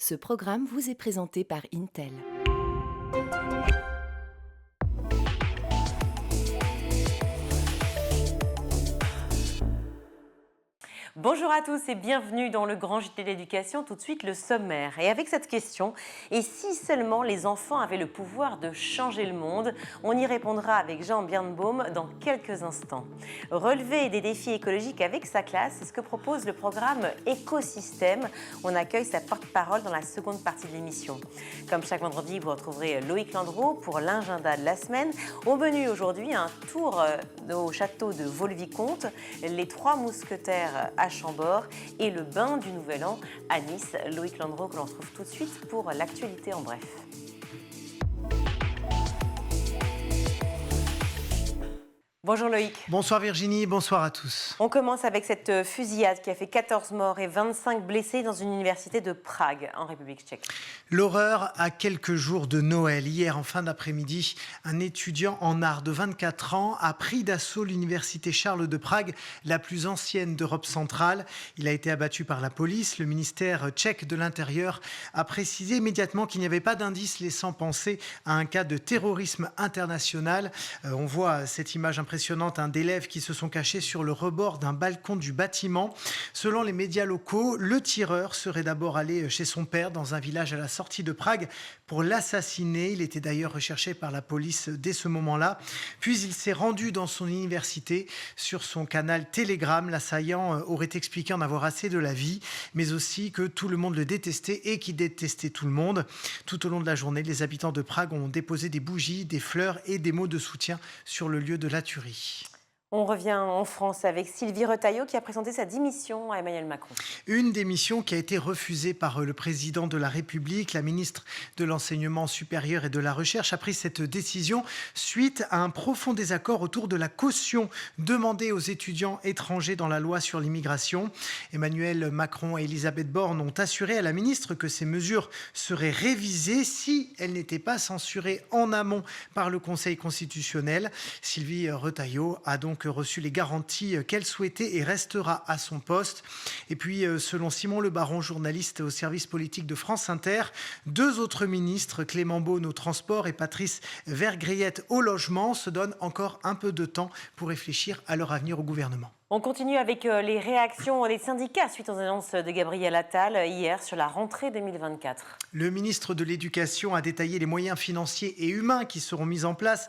Ce programme vous est présenté par Intel. Bonjour à tous et bienvenue dans le Grand JT de l'éducation. Tout de suite le sommaire. Et avec cette question, et si seulement les enfants avaient le pouvoir de changer le monde? On y répondra avec Jean Birnbaum dans quelques instants. Relever des défis écologiques avec sa classe, c'est ce que propose le programme Écosystème. On accueille sa porte-parole dans la seconde partie de l'émission. Comme chaque vendredi, vous retrouverez Loïc Landreau pour l'agenda de la semaine. Au menu aujourd'hui, un tour au château de Vaux-le-Vicomte, les trois mousquetaires à Chambord et le bain du Nouvel An à Nice. Loïc Landreau que l'on retrouve tout de suite pour l'actualité en bref. Bonjour Loïc. Bonsoir Virginie, bonsoir à tous. On commence avec cette fusillade qui a fait 14 morts et 25 blessés dans une université de Prague, en République tchèque. L'horreur à quelques jours de Noël. Hier, en fin d'après-midi, un étudiant en art de 24 ans a pris d'assaut l'université Charles de Prague, la plus ancienne d'Europe centrale. Il a été abattu par la police. Le ministère tchèque de l'Intérieur a précisé immédiatement qu'il n'y avait pas d'indice laissant penser à un cas de terrorisme international. On voit cette image impressionnante d'élèves qui se sont cachés sur le rebord d'un balcon du bâtiment. Selon les médias locaux, le tireur serait d'abord allé chez son père dans un village à la sortie de Prague pour l'assassiner. Il était d'ailleurs recherché par la police dès ce moment-là. Puis il s'est rendu dans son université. Sur son canal Telegram, l'assaillant aurait expliqué en avoir assez de la vie, mais aussi que tout le monde le détestait et qu'il détestait tout le monde. Tout au long de la journée, les habitants de Prague ont déposé des bougies, des fleurs et des mots de soutien sur le lieu de la tuerie. On revient en France avec Sylvie Retailleau qui a présenté sa démission à Emmanuel Macron. Une démission qui a été refusée par le président de la République. La ministre de l'Enseignement supérieur et de la Recherche a pris cette décision suite à un profond désaccord autour de la caution demandée aux étudiants étrangers dans la loi sur l'immigration. Emmanuel Macron et Elisabeth Borne ont assuré à la ministre que ces mesures seraient révisées si elles n'étaient pas censurées en amont par le Conseil constitutionnel. Sylvie Retailleau a donc reçu les garanties qu'elle souhaitait et restera à son poste. Et puis, selon Simon Le Baron, journaliste au service politique de France Inter, deux autres ministres, Clément Beaune au transport et Patrice Vergriete au logement, se donnent encore un peu de temps pour réfléchir à leur avenir au gouvernement. On continue avec les réactions des syndicats suite aux annonces de Gabriel Attal hier sur la rentrée 2024. Le ministre de l'Éducation a détaillé les moyens financiers et humains qui seront mis en place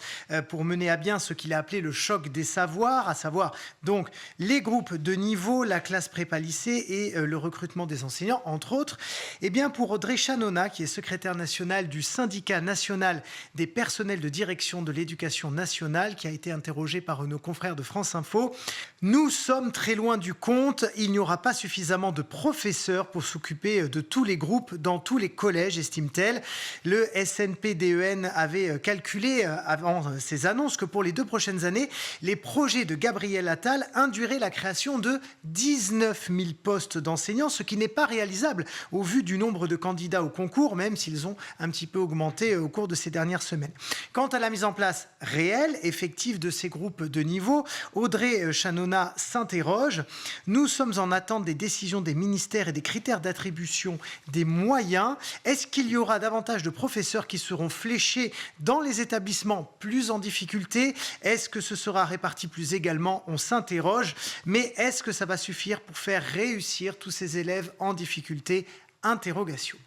pour mener à bien ce qu'il a appelé le choc des savoirs, à savoir donc les groupes de niveau, la classe prépa-lycée et le recrutement des enseignants, entre autres. Eh bien, pour Audrey Chanona, qui est secrétaire nationale du syndicat national des personnels de direction de l'éducation nationale, qui a été interrogée par nos confrères de France Info, nous sommes très loin du compte. Il n'y aura pas suffisamment de professeurs pour s'occuper de tous les groupes dans tous les collèges, estime-t-elle. Le SNPDEN avait calculé avant ces annonces que pour les 2 prochaines années, les projets de Gabriel Attal induiraient la création de 19 000 postes d'enseignants, ce qui n'est pas réalisable au vu du nombre de candidats au concours, même s'ils ont un petit peu augmenté au cours de ces dernières semaines. Quant à la mise en place réelle, effective de ces groupes de niveau, Audrey Chanona s'interroge. Nous sommes en attente des décisions des ministères et des critères d'attribution des moyens. Est-ce qu'il y aura davantage de professeurs qui seront fléchés dans les établissements plus en difficulté? Est-ce que ce sera réparti plus également? On s'interroge. Mais est-ce que ça va suffire pour faire réussir tous ces élèves en difficulté? Interrogation.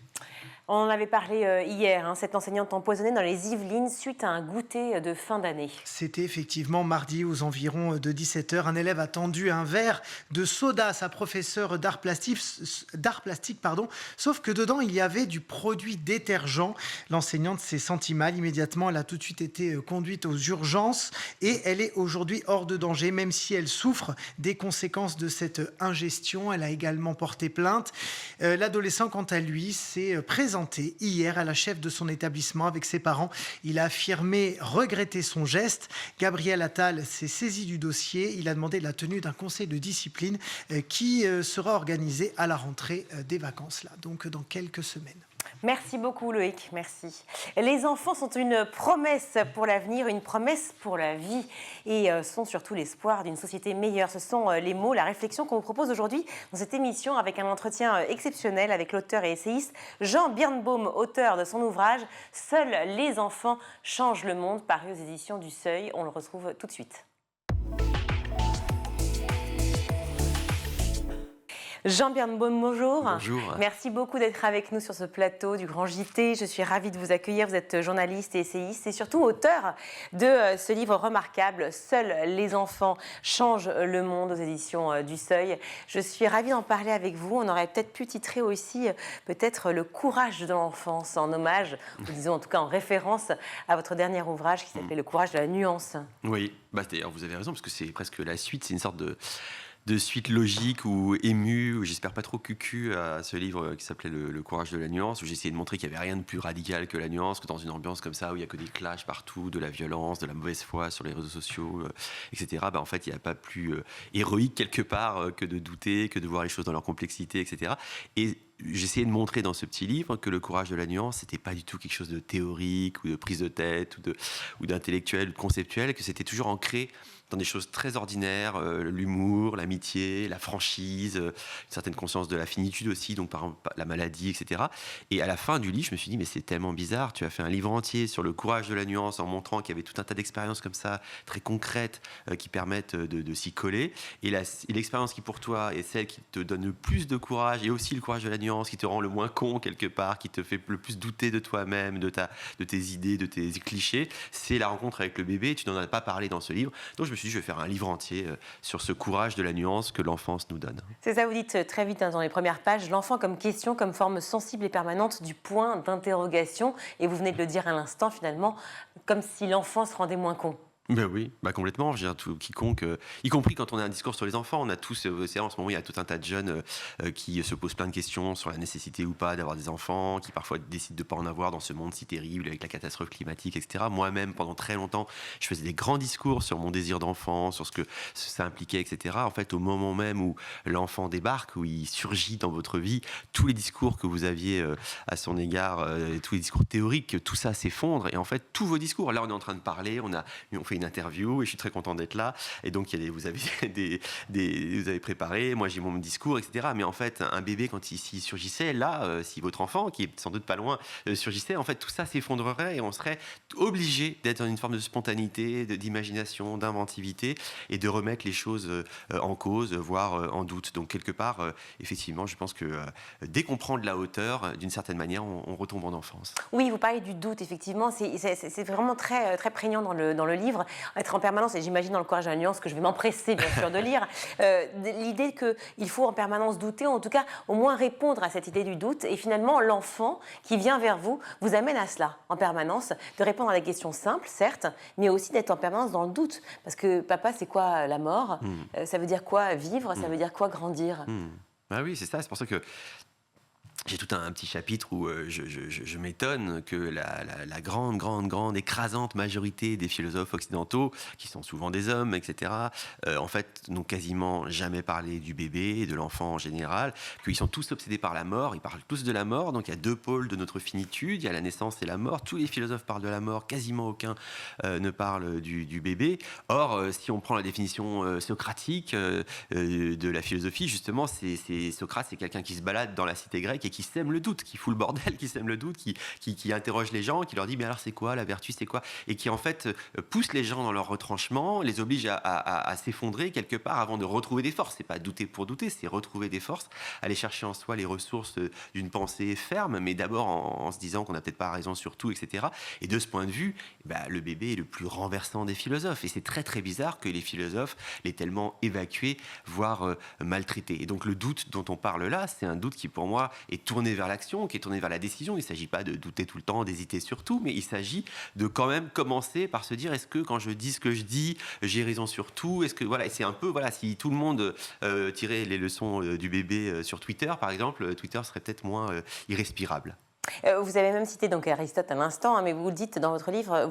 On en avait parlé hier, cette enseignante empoisonnée dans les Yvelines suite à un goûter de fin d'année. C'était effectivement mardi aux environs de 17h. Un élève a tendu un verre de soda à sa professeure d'art plastique, sauf que dedans il y avait du produit détergent. L'enseignante s'est sentie mal immédiatement. Elle a tout de suite été conduite aux urgences et elle est aujourd'hui hors de danger, même si elle souffre des conséquences de cette ingestion. Elle a également porté plainte. L'adolescent, quant à lui, s'est présenté hier à la chef de son établissement avec ses parents. Il a affirmé regretter son geste. Gabriel Attal s'est saisi du dossier. Il a demandé la tenue d'un conseil de discipline qui sera organisé à la rentrée des vacances, là, donc dans quelques semaines. Merci beaucoup Loïc, merci. Les enfants sont une promesse pour l'avenir, une promesse pour la vie et sont surtout l'espoir d'une société meilleure. Ce sont les mots, la réflexion qu'on vous propose aujourd'hui dans cette émission avec un entretien exceptionnel avec l'auteur et essayiste Jean Birnbaum, auteur de son ouvrage « Seuls les enfants changent le monde » paru aux éditions du Seuil. On le retrouve tout de suite. Jean Birnbaum, bonjour. Bonjour. Merci beaucoup d'être avec nous sur ce plateau du Grand JT. Je suis ravie de vous accueillir. Vous êtes journaliste et essayiste et surtout auteur de ce livre remarquable, « Seuls les enfants changent le monde » aux éditions du Seuil. Je suis ravie d'en parler avec vous. On aurait peut-être pu titrer aussi peut-être le courage de l'enfance en hommage, ou disons en tout cas en référence à votre dernier ouvrage qui s'appelait Le courage de la nuance. Oui, d'ailleurs vous avez raison parce que c'est presque la suite, c'est une sorte de suite logique ou émue, ou j'espère pas trop cucu à ce livre qui s'appelait le courage de la nuance, où j'ai essayé de montrer qu'il n'y avait rien de plus radical que la nuance, que dans une ambiance comme ça où il n'y a que des clashs partout, de la violence, de la mauvaise foi sur les réseaux sociaux, etc. En fait, il n'y a pas plus héroïque quelque part que de douter, que de voir les choses dans leur complexité, etc. Et j'essayais de montrer dans ce petit livre que le courage de la nuance, c'était pas du tout quelque chose de théorique ou de prise de tête ou d'intellectuel ou de conceptuel, que c'était toujours ancré dans des choses très ordinaires, l'humour, l'amitié, la franchise, une certaine conscience de la finitude aussi, donc par exemple la maladie, etc. Et à la fin du livre, je me suis dit, mais c'est tellement bizarre, tu as fait un livre entier sur le courage de la nuance en montrant qu'il y avait tout un tas d'expériences comme ça, très concrètes, qui permettent de s'y coller. Et l'expérience qui pour toi est celle qui te donne le plus de courage, et aussi le courage de la nuance, qui te rend le moins con quelque part, qui te fait le plus douter de toi-même, de tes idées, de tes clichés, c'est la rencontre avec le bébé. Tu n'en as pas parlé dans ce livre. Donc je me suis dit, je vais faire un livre entier sur ce courage de la nuance que l'enfance nous donne. C'est ça, vous dites très vite dans les premières pages, l'enfant comme question, comme forme sensible et permanente du point d'interrogation. Et vous venez de le dire à l'instant, finalement, comme si l'enfant se rendait moins con. Ben oui, complètement. Je veux dire, quiconque, y compris quand on a un discours sur les enfants, on a tous, en ce moment, il y a tout un tas de jeunes qui se posent plein de questions sur la nécessité ou pas d'avoir des enfants, qui parfois décident de ne pas en avoir dans ce monde si terrible avec la catastrophe climatique, etc. Moi-même, pendant très longtemps, je faisais des grands discours sur mon désir d'enfant, sur ce que ça impliquait, etc. En fait, au moment même où l'enfant débarque, où il surgit dans votre vie, tous les discours que vous aviez à son égard, tous les discours théoriques, tout ça s'effondre. Et en fait, tous vos discours, là, on est en train de parler, on fait une interview et je suis très content d'être là. Et donc, vous avez préparé, moi j'ai mon discours, etc. Mais en fait, un bébé, quand il surgissait, là, si votre enfant, qui est sans doute pas loin, surgissait, en fait, tout ça s'effondrerait et on serait obligé d'être dans une forme de spontanéité, d'imagination, d'inventivité et de remettre les choses en cause, voire en doute. Donc, quelque part, effectivement, je pense que dès qu'on prend de la hauteur, d'une certaine manière, on retombe en enfance. Oui, vous parlez du doute, effectivement. C'est vraiment très, très prégnant dans le livre. Être en permanence, et j'imagine dans le courage de la nuance que je vais m'empresser bien sûr de lire, l'idée qu'il faut en permanence douter, ou en tout cas au moins répondre à cette idée du doute. Et finalement, l'enfant qui vient vers vous amène à cela en permanence, de répondre à des questions simples, certes, mais aussi d'être en permanence dans le doute. Parce que papa, c'est quoi la mort ? Ça veut dire quoi vivre ? Ça veut dire quoi grandir ? Ah oui, c'est ça, c'est pour ça que j'ai tout un petit chapitre où je m'étonne que la grande, écrasante majorité des philosophes occidentaux, qui sont souvent des hommes, etc., en fait, n'ont quasiment jamais parlé du bébé et de l'enfant en général, qu'ils sont tous obsédés par la mort, ils parlent tous de la mort, donc il y a deux pôles de notre finitude, il y a la naissance et la mort, tous les philosophes parlent de la mort, quasiment aucun ne parle du bébé. Or, si on prend la définition socratique de la philosophie, justement, Socrate, c'est quelqu'un qui se balade dans la cité grecque et qui sème le doute, qui fout le bordel, qui sème le doute, qui interroge les gens, qui leur dit mais alors c'est quoi la vertu, c'est quoi, et qui en fait pousse les gens dans leur retranchement, les oblige à s'effondrer quelque part avant de retrouver des forces. C'est pas douter pour douter, c'est retrouver des forces, aller chercher en soi les ressources d'une pensée ferme, mais d'abord en se disant qu'on n'a peut-être pas raison sur tout, etc. Et de ce point de vue, le bébé est le plus renversant des philosophes, et c'est très très bizarre que les philosophes l'aient tellement évacué, voire maltraité. Et donc le doute dont on parle là, c'est un doute qui pour moi est tourné vers l'action, qui est tourné vers la décision. Il ne s'agit pas de douter tout le temps, d'hésiter sur tout, mais il s'agit de quand même commencer par se dire est-ce que quand je dis ce que je dis, j'ai raison sur tout ? Est-ce que voilà, c'est un peu si tout le monde tirait les leçons du bébé sur Twitter, par exemple, Twitter serait peut-être moins irrespirable. Vous avez même cité donc Aristote à l'instant, mais vous le dites dans votre livre,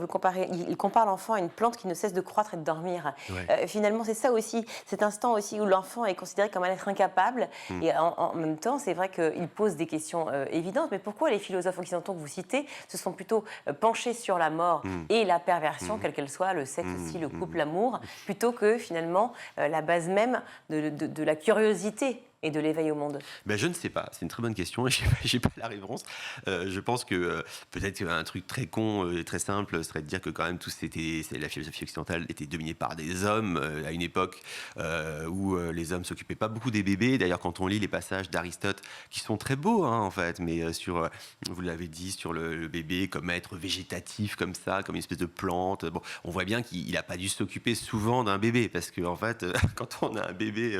il compare l'enfant à une plante qui ne cesse de croître et de dormir. Ouais. Finalement, c'est ça aussi, cet instant aussi où l'enfant est considéré comme un être incapable. Et en même temps, c'est vrai qu'il pose des questions évidentes. Mais pourquoi les philosophes occidentaux que vous citez se sont plutôt penchés sur la mort et la perversion, quelle qu'elle soit, le sexe aussi, le couple, l'amour, plutôt que finalement la base même de la curiosité et de l'éveil au monde? Ben, je ne sais pas, c'est une très bonne question et j'ai pas la réponse. Je pense que peut-être un truc très con et très simple serait de dire que quand même la philosophie occidentale était dominée par des hommes à une époque où les hommes s'occupaient pas beaucoup des bébés. D'ailleurs, quand on lit les passages d'Aristote, qui sont très beaux en fait, mais vous l'avez dit, sur le bébé comme être végétatif comme ça, comme une espèce de plante. Bon, on voit bien qu'il n'a pas dû s'occuper souvent d'un bébé parce que en fait, quand on a un bébé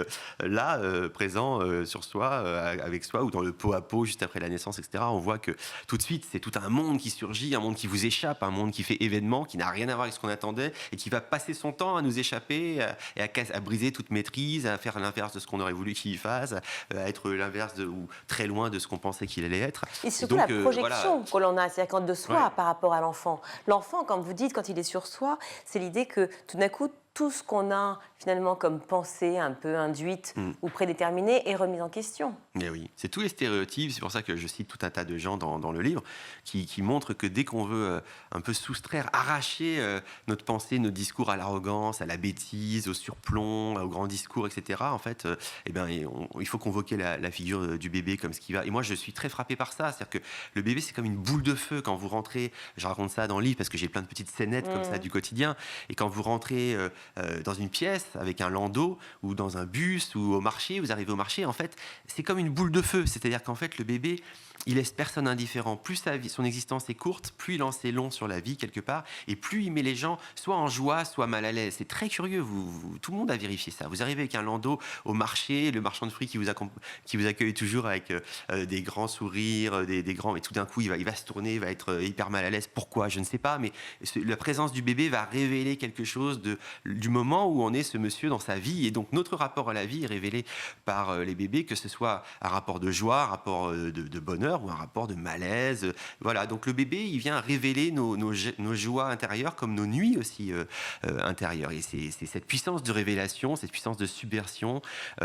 présent sur soi, avec soi, ou dans le pot à pot juste après la naissance, etc. On voit que tout de suite, c'est tout un monde qui surgit, un monde qui vous échappe, un monde qui fait événement, qui n'a rien à voir avec ce qu'on attendait, et qui va passer son temps à nous échapper, et à briser toute maîtrise, à faire l'inverse de ce qu'on aurait voulu qu'il fasse, à être l'inverse ou très loin de ce qu'on pensait qu'il allait être. Et surtout donc, la projection voilà. que l'on a, c'est-à-dire de soi Ouais. par rapport à l'enfant. L'enfant, comme vous dites, quand il est sur soi, c'est l'idée que tout d'un coup, tout ce qu'on a finalement comme pensée un peu induite ou prédéterminée est remis en question. Mais oui, c'est tous les stéréotypes, c'est pour ça que je cite tout un tas de gens dans le livre, qui montrent que dès qu'on veut un peu soustraire, arracher notre pensée, notre discours à l'arrogance, à la bêtise, au surplomb, au grand discours, etc., en fait, il faut convoquer la figure du bébé comme ce qui va. Et moi, je suis très frappé par ça, c'est-à-dire que le bébé, c'est comme une boule de feu quand vous rentrez, je raconte ça dans le livre parce que j'ai plein de petites scénettes comme ça du quotidien, et quand vous rentrez dans une pièce avec un landau ou dans un bus ou au marché, vous arrivez au marché, en fait, c'est comme une boule de feu. C'est-à-dire qu'en fait, le bébé, il laisse personne indifférent. Plus son existence est courte, plus il en sait long sur la vie quelque part, et plus il met les gens soit en joie, soit mal à l'aise. C'est très curieux. Tout le monde a vérifié ça. Vous arrivez avec un landau au marché, le marchand de fruits qui vous accueille toujours avec des grands sourires, des grands, mais tout d'un coup, il va se tourner, il va être hyper mal à l'aise. Pourquoi? Je ne sais pas, mais la présence du bébé va révéler quelque chose du moment où on est ce monsieur dans sa vie. Et donc, notre rapport à la vie est révélé par les bébés, que ce soit un rapport de joie, un rapport de bonheur ou un rapport de malaise. Voilà, donc le bébé, il vient révéler nos joies intérieures comme nos nuits aussi intérieures. Et c'est cette puissance de révélation, cette puissance de subversion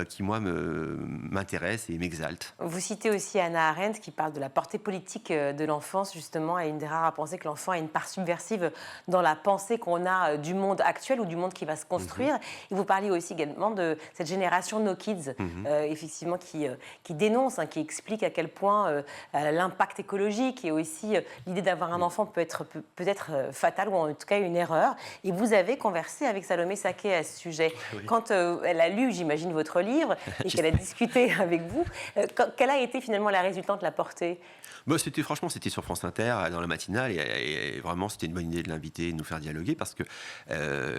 qui, moi, m'intéresse et m'exalte. Vous citez aussi Hannah Arendt qui parle de la portée politique de l'enfance, justement, et une des rares à penser que l'enfant a une part subversive dans la pensée qu'on a du monde actuel ou du monde qui va se construire. Et vous parliez aussi également de cette génération No Kids, effectivement, qui dénonce, qui explique à quel point l'impact écologique et aussi l'idée d'avoir un enfant peut être fatale ou en tout cas une erreur. Et vous avez conversé avec Salomé Saké à ce sujet. Oui. Quand elle a lu, j'imagine, votre livre et qu'elle a discuté avec vous, quelle a été finalement la résultante, la portée? C'était sur France Inter dans la matinale et vraiment c'était une bonne idée de l'inviter et de nous faire dialoguer parce que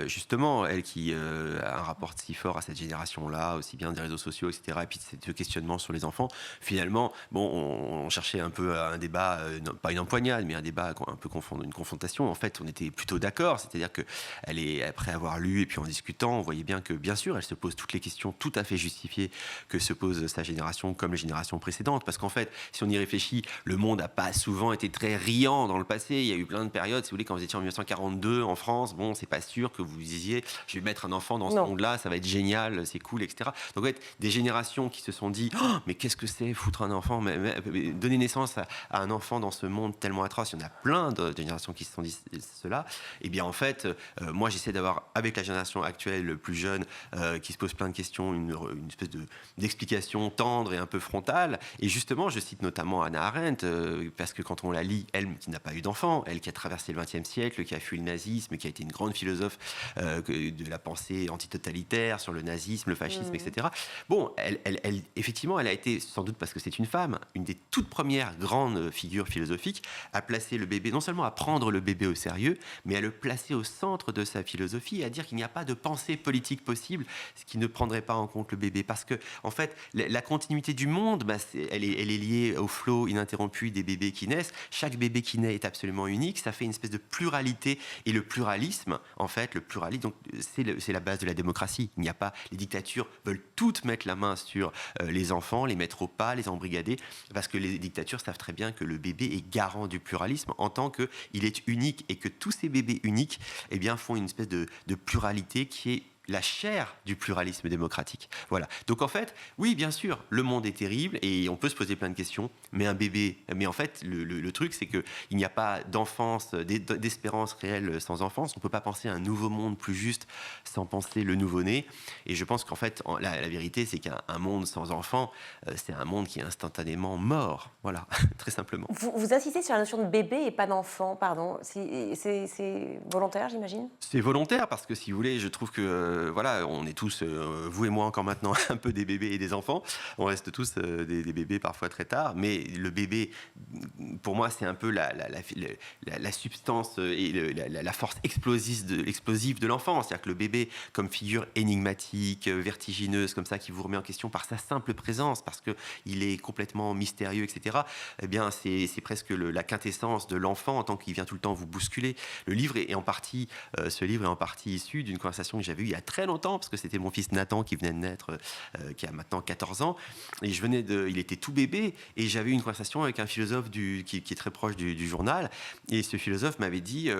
justement elle qui a un rapport si fort à cette génération-là, aussi bien des réseaux sociaux, etc., et puis ce questionnement sur les enfants, finalement, on cherchait un peu un débat, pas une empoignade, mais un débat un peu une confrontation. En fait, on était plutôt d'accord, c'est-à-dire que après avoir lu et puis en discutant, on voyait bien que, bien sûr, elle se pose toutes les questions tout à fait justifiées que se pose sa génération comme les générations précédentes, parce qu'en fait, si on y réfléchit, le monde n'a pas souvent été très riant dans le passé. Il y a eu plein de périodes, si vous voulez, quand vous étiez en 1942 en France, c'est pas sûr que vous disiez je vais mettre un enfant dans ce monde-là, ça va être génial, c'est cool, etc. Donc, en fait, des générations qui se sont dit mais qu'est-ce que c'est foutre un enfant, mais donner naissance à un enfant dans ce monde tellement atroce. Il y en a plein de générations qui se sont dit cela. Et bien, en fait, moi, j'essaie d'avoir, avec la génération actuelle, plus jeune, qui se pose plein de questions, une espèce d'explication tendre et un peu frontale. Et justement, je cite notamment Hannah Arendt, parce que quand on la lit, elle qui n'a pas eu d'enfant, elle qui a traversé le XXe siècle, qui a fui le nazisme, qui a été une grande philosophe de la pensée antitotalitaire sur le nazisme, le fascisme, etc. Effectivement, elle a été, sans doute parce que c'est une femme, une des toutes premières grandes figures philosophiques à placer le bébé, non seulement à prendre le bébé au sérieux, mais à le placer au centre de sa philosophie, à dire qu'il n'y a pas de pensée politique possible qui ne prendrait pas en compte le bébé. Parce que, en fait, la continuité du monde, elle est liée au flot ininterrompu des bébés qui naissent. Chaque bébé qui naît est absolument unique. Ça fait une espèce de pluralité. Et le pluralisme, en fait, donc, c'est la base de la démocratie. Il n'y a pas, les dictatures veulent toutes mettre la main sur les enfants, les mettre au pas, les embrigader, parce que les dictatures savent très bien que le bébé est garant du pluralisme en tant qu'il est unique et que tous ces bébés uniques eh bien, font une espèce de pluralité qui est la chair du pluralisme démocratique. Voilà. Donc en fait, oui, bien sûr, le monde est terrible et on peut se poser plein de questions, mais un bébé... Mais en fait, le truc, c'est qu'il n'y a pas d'enfance, d'espérance réelle sans enfance. On ne peut pas penser à un nouveau monde plus juste sans penser le nouveau-né. Et je pense qu'en fait, la vérité, c'est qu'un monde sans enfant, c'est un monde qui est instantanément mort. Voilà, très simplement. Vous insistez sur la notion de bébé et pas d'enfant, pardon. C'est volontaire, j'imagine? C'est volontaire parce que, si vous voulez, je trouve que voilà, on est tous, vous et moi encore maintenant, un peu des bébés et des enfants. On reste tous des bébés parfois très tard. Mais le bébé, pour moi, c'est un peu la substance et la force explosive de l'enfant. C'est-à-dire que le bébé, comme figure énigmatique, vertigineuse, comme ça, qui vous remet en question par sa simple présence, parce qu'il est complètement mystérieux, etc., eh bien, c'est presque la quintessence de l'enfant en tant qu'il vient tout le temps vous bousculer. Ce livre est en partie issu d'une conversation que j'avais eue il y a très longtemps, parce que c'était mon fils Nathan qui venait de naître, qui a maintenant 14 ans, et il était tout bébé, et j'avais eu une conversation avec un philosophe qui est très proche du journal, et ce philosophe m'avait dit,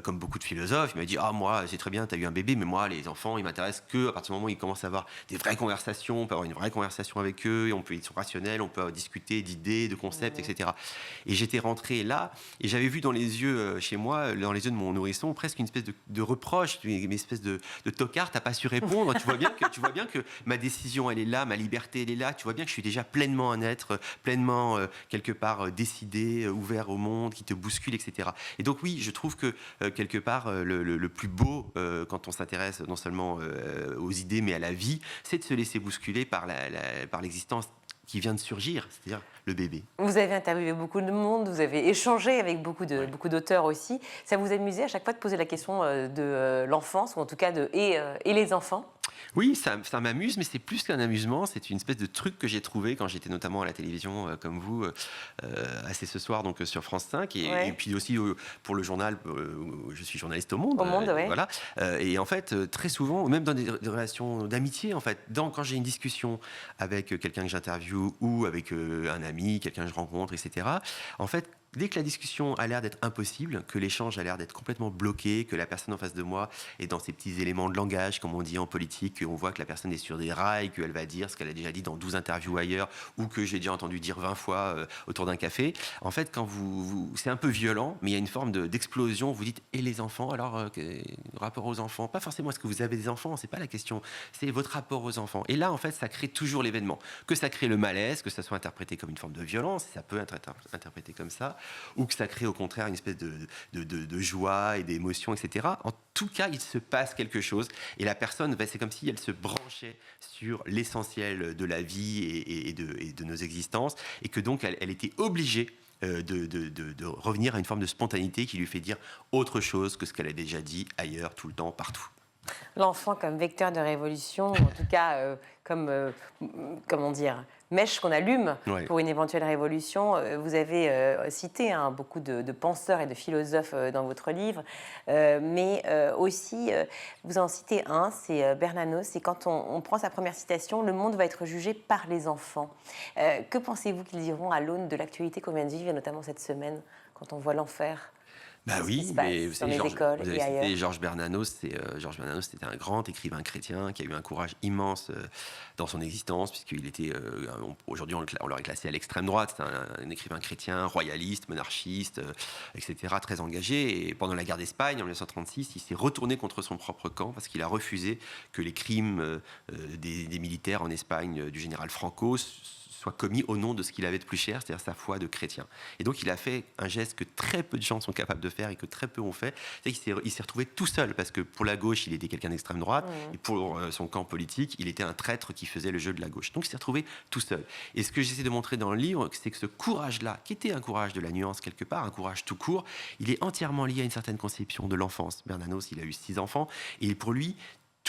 comme beaucoup de philosophes, il m'a dit « Ah, moi, c'est très bien, tu as eu un bébé, mais moi, les enfants, ils m'intéressent que à partir du moment où ils commencent à avoir des vraies conversations, on peut avoir une vraie conversation avec eux, et ils sont rationnels, on peut discuter d'idées, de concepts, etc. » Et j'étais rentré là, et j'avais vu dans les yeux, chez moi, dans les yeux de mon nourrisson, presque une espèce de reproche, une espèce de tocard, t'as pas su répondre. Tu vois bien que ma décision, elle est là, ma liberté, elle est là. Tu vois bien que je suis déjà pleinement un être, pleinement quelque part décidé, ouvert au monde, qui te bouscule, etc. Et donc oui, je trouve que quelque part le plus beau quand on s'intéresse non seulement aux idées, mais à la vie, c'est de se laisser bousculer par l'existence qui vient de surgir, c'est-à-dire le bébé. Vous avez interviewé beaucoup de monde, vous avez échangé avec beaucoup d'auteurs aussi. Ça vous amusait à chaque fois de poser la question de l'enfance, ou en tout cas et les enfants? Oui, ça m'amuse, mais c'est plus qu'un amusement. C'est une espèce de truc que j'ai trouvé quand j'étais notamment à la télévision, comme vous, assez ce soir, donc sur France 5, et puis aussi pour le journal, je suis journaliste au Monde. Oui. Voilà. Et en fait, très souvent, même dans des relations d'amitié, en fait, quand j'ai une discussion avec quelqu'un que j'interviewe ou avec un ami, quelqu'un que je rencontre, etc., en fait, dès que la discussion a l'air d'être impossible, que l'échange a l'air d'être complètement bloqué, que la personne en face de moi est dans ces petits éléments de langage, comme on dit en politique, qu'on voit que la personne est sur des rails, qu'elle va dire ce qu'elle a déjà dit dans 12 interviews ailleurs, ou que j'ai déjà entendu dire 20 fois autour d'un café. En fait, quand c'est un peu violent, mais il y a une forme d'explosion. Vous dites, et les enfants, alors, rapport aux enfants? Pas forcément est-ce que vous avez des enfants, c'est pas la question, c'est votre rapport aux enfants. Et là, en fait, ça crée toujours l'événement. Que ça crée le malaise, que ça soit interprété comme une forme de violence, ça peut être interprété comme ça, ou que ça crée au contraire une espèce de joie et d'émotion, etc. En tout cas, il se passe quelque chose, et la personne, c'est comme si elle se branchait sur l'essentiel de la vie et de nos existences, et que donc elle était obligée de revenir à une forme de spontanéité qui lui fait dire autre chose que ce qu'elle a déjà dit ailleurs, tout le temps, partout. L'enfant comme vecteur de révolution, en tout cas comment dire, mèche qu'on allume pour une éventuelle révolution. Vous avez cité beaucoup de penseurs et de philosophes dans votre livre, mais aussi, vous en citez un, c'est Bernanos, c'est quand on prend sa première citation, le monde va être jugé par les enfants. Que pensez-vous qu'ils diront à l'aune de l'actualité qu'on vient de vivre, et notamment cette semaine, quand on voit l'enfer? Bah oui, mais vous savez, écoles et ailleurs. Georges Bernanos, c'était un grand écrivain chrétien qui a eu un courage immense dans son existence, puisqu'il était, aujourd'hui on l'aurait classé à l'extrême droite, c'était un écrivain chrétien, royaliste, monarchiste, etc., très engagé. Et pendant la guerre d'Espagne, en 1936, il s'est retourné contre son propre camp, parce qu'il a refusé que les crimes des militaires en Espagne, du général Franco, soit commis au nom de ce qu'il avait de plus cher, c'est-à-dire sa foi de chrétien. Et donc il a fait un geste que très peu de gens sont capables de faire et que très peu ont fait, c'est qu'il s'est retrouvé tout seul, parce que pour la gauche, il était quelqu'un d'extrême droite, et pour son camp politique, il était un traître qui faisait le jeu de la gauche. Donc il s'est retrouvé tout seul. Et ce que j'essaie de montrer dans le livre, c'est que ce courage-là, qui était un courage de la nuance quelque part, un courage tout court, il est entièrement lié à une certaine conception de l'enfance. Bernanos, il a eu 6 enfants, et pour lui,